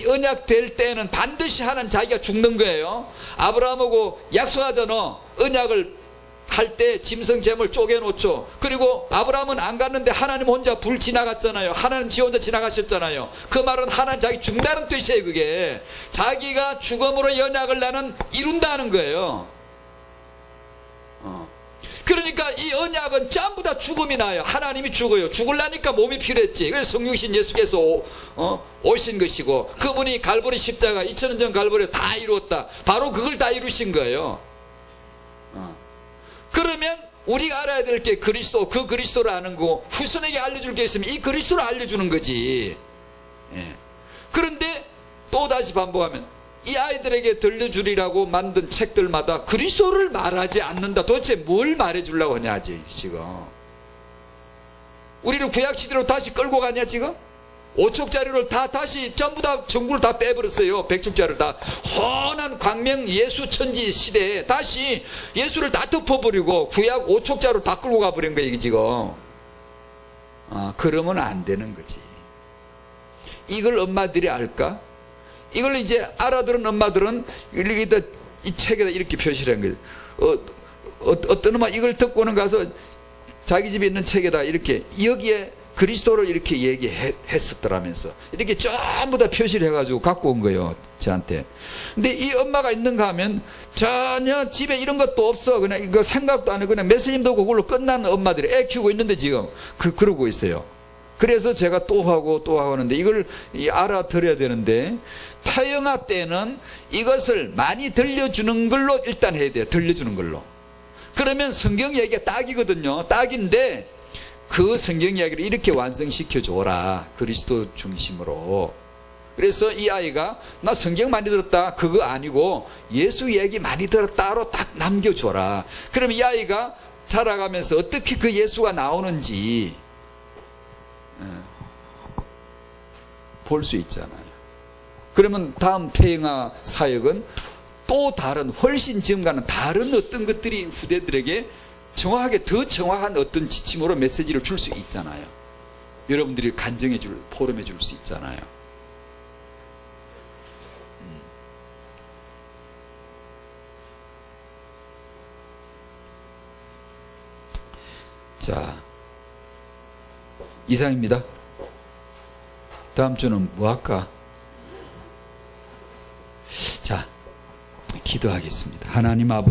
언약 될 때는 반드시 하나님 자기가 죽는 거예요. 아브라함하고 약속하잖아. 언약을 할 때 짐승 제물 쪼개놓죠. 그리고 아브라함은 안 갔는데 하나님 혼자 불 지나갔잖아요. 하나님 지 혼자 지나가셨잖아요. 그 말은 하나님 자기 죽는다는 뜻이에요. 그게 자기가 죽음으로 언약을 나는 이룬다는 거예요. 그러니까 이 언약은 전부 다 죽음이 나요. 하나님이 죽어요. 죽으려니까 몸이 필요했지. 그래서 성육신 예수께서 오신 것이고, 그분이 갈보리 십자가 2000년 전 갈보리 다 이루었다. 바로 그걸 다 이루신 거예요. 그러면 우리가 알아야 될 게 그리스도, 그 그리스도를 아는 거, 후손에게 알려줄 게 있으면 이 그리스도를 알려주는 거지. 그런데 또다시 반복하면 이 아이들에게 들려주리라고 만든 책들마다 그리스도를 말하지 않는다. 도대체 뭘 말해주려고 하냐 지금. 우리를 구약시대로 다시 끌고 가냐 지금. 5촉짜리를 다시 전부 다 전구를 다 빼버렸어요. 100촉짜리를 다. 훤한 광명 예수 천지 시대에 다시 예수를 다 덮어버리고 구약 5촉짜리로 다 끌고 가버린 거예요 이게 지금. 그러면 안 되는 거지. 이걸 엄마들이 알까? 이걸 이제 알아들은 엄마들은 이 책에다 이렇게 표시를 한 거예요. 어떤 엄마 이걸 듣고는 가서 자기 집에 있는 책에다 이렇게, 여기에 그리스도를 이렇게 얘기했었더라면서 이렇게 전부 다 표시를 해가지고 갖고 온 거예요, 저한테. 근데 이 엄마가 있는가 하면 전혀 집에 이런 것도 없어. 그냥 이거 생각도 안 해. 그냥 메시지도 없고 그걸로 끝나는 엄마들이 애 키우고 있는데 지금 그러고 있어요. 그래서 제가 또 하고 하는데 이걸 알아들어야 되는데, 타영아 때는 이것을 많이 들려주는 걸로 일단 해야 돼요. 들려주는 걸로. 그러면 성경 얘기가 딱이거든요. 딱인데 그 성경 이야기를 이렇게 완성시켜 줘라, 그리스도 중심으로. 그래서 이 아이가 나 성경 많이 들었다 그거 아니고 예수 얘기 많이 들었다로 딱 남겨줘라. 그러면 이 아이가 자라가면서 어떻게 그 예수가 나오는지 볼 수 있잖아요. 그러면 다음 태영아 사역은 또 다른, 훨씬 지금과는 다른 어떤 것들이 후대들에게 정확하게 더 정확한 어떤 지침으로 메시지를 줄 수 있잖아요. 여러분들이 간증해 줄, 포럼해 줄 수 있잖아요. 자, 이상입니다. 다음 주는 뭐 할까? 자, 기도하겠습니다. 하나님 아버지,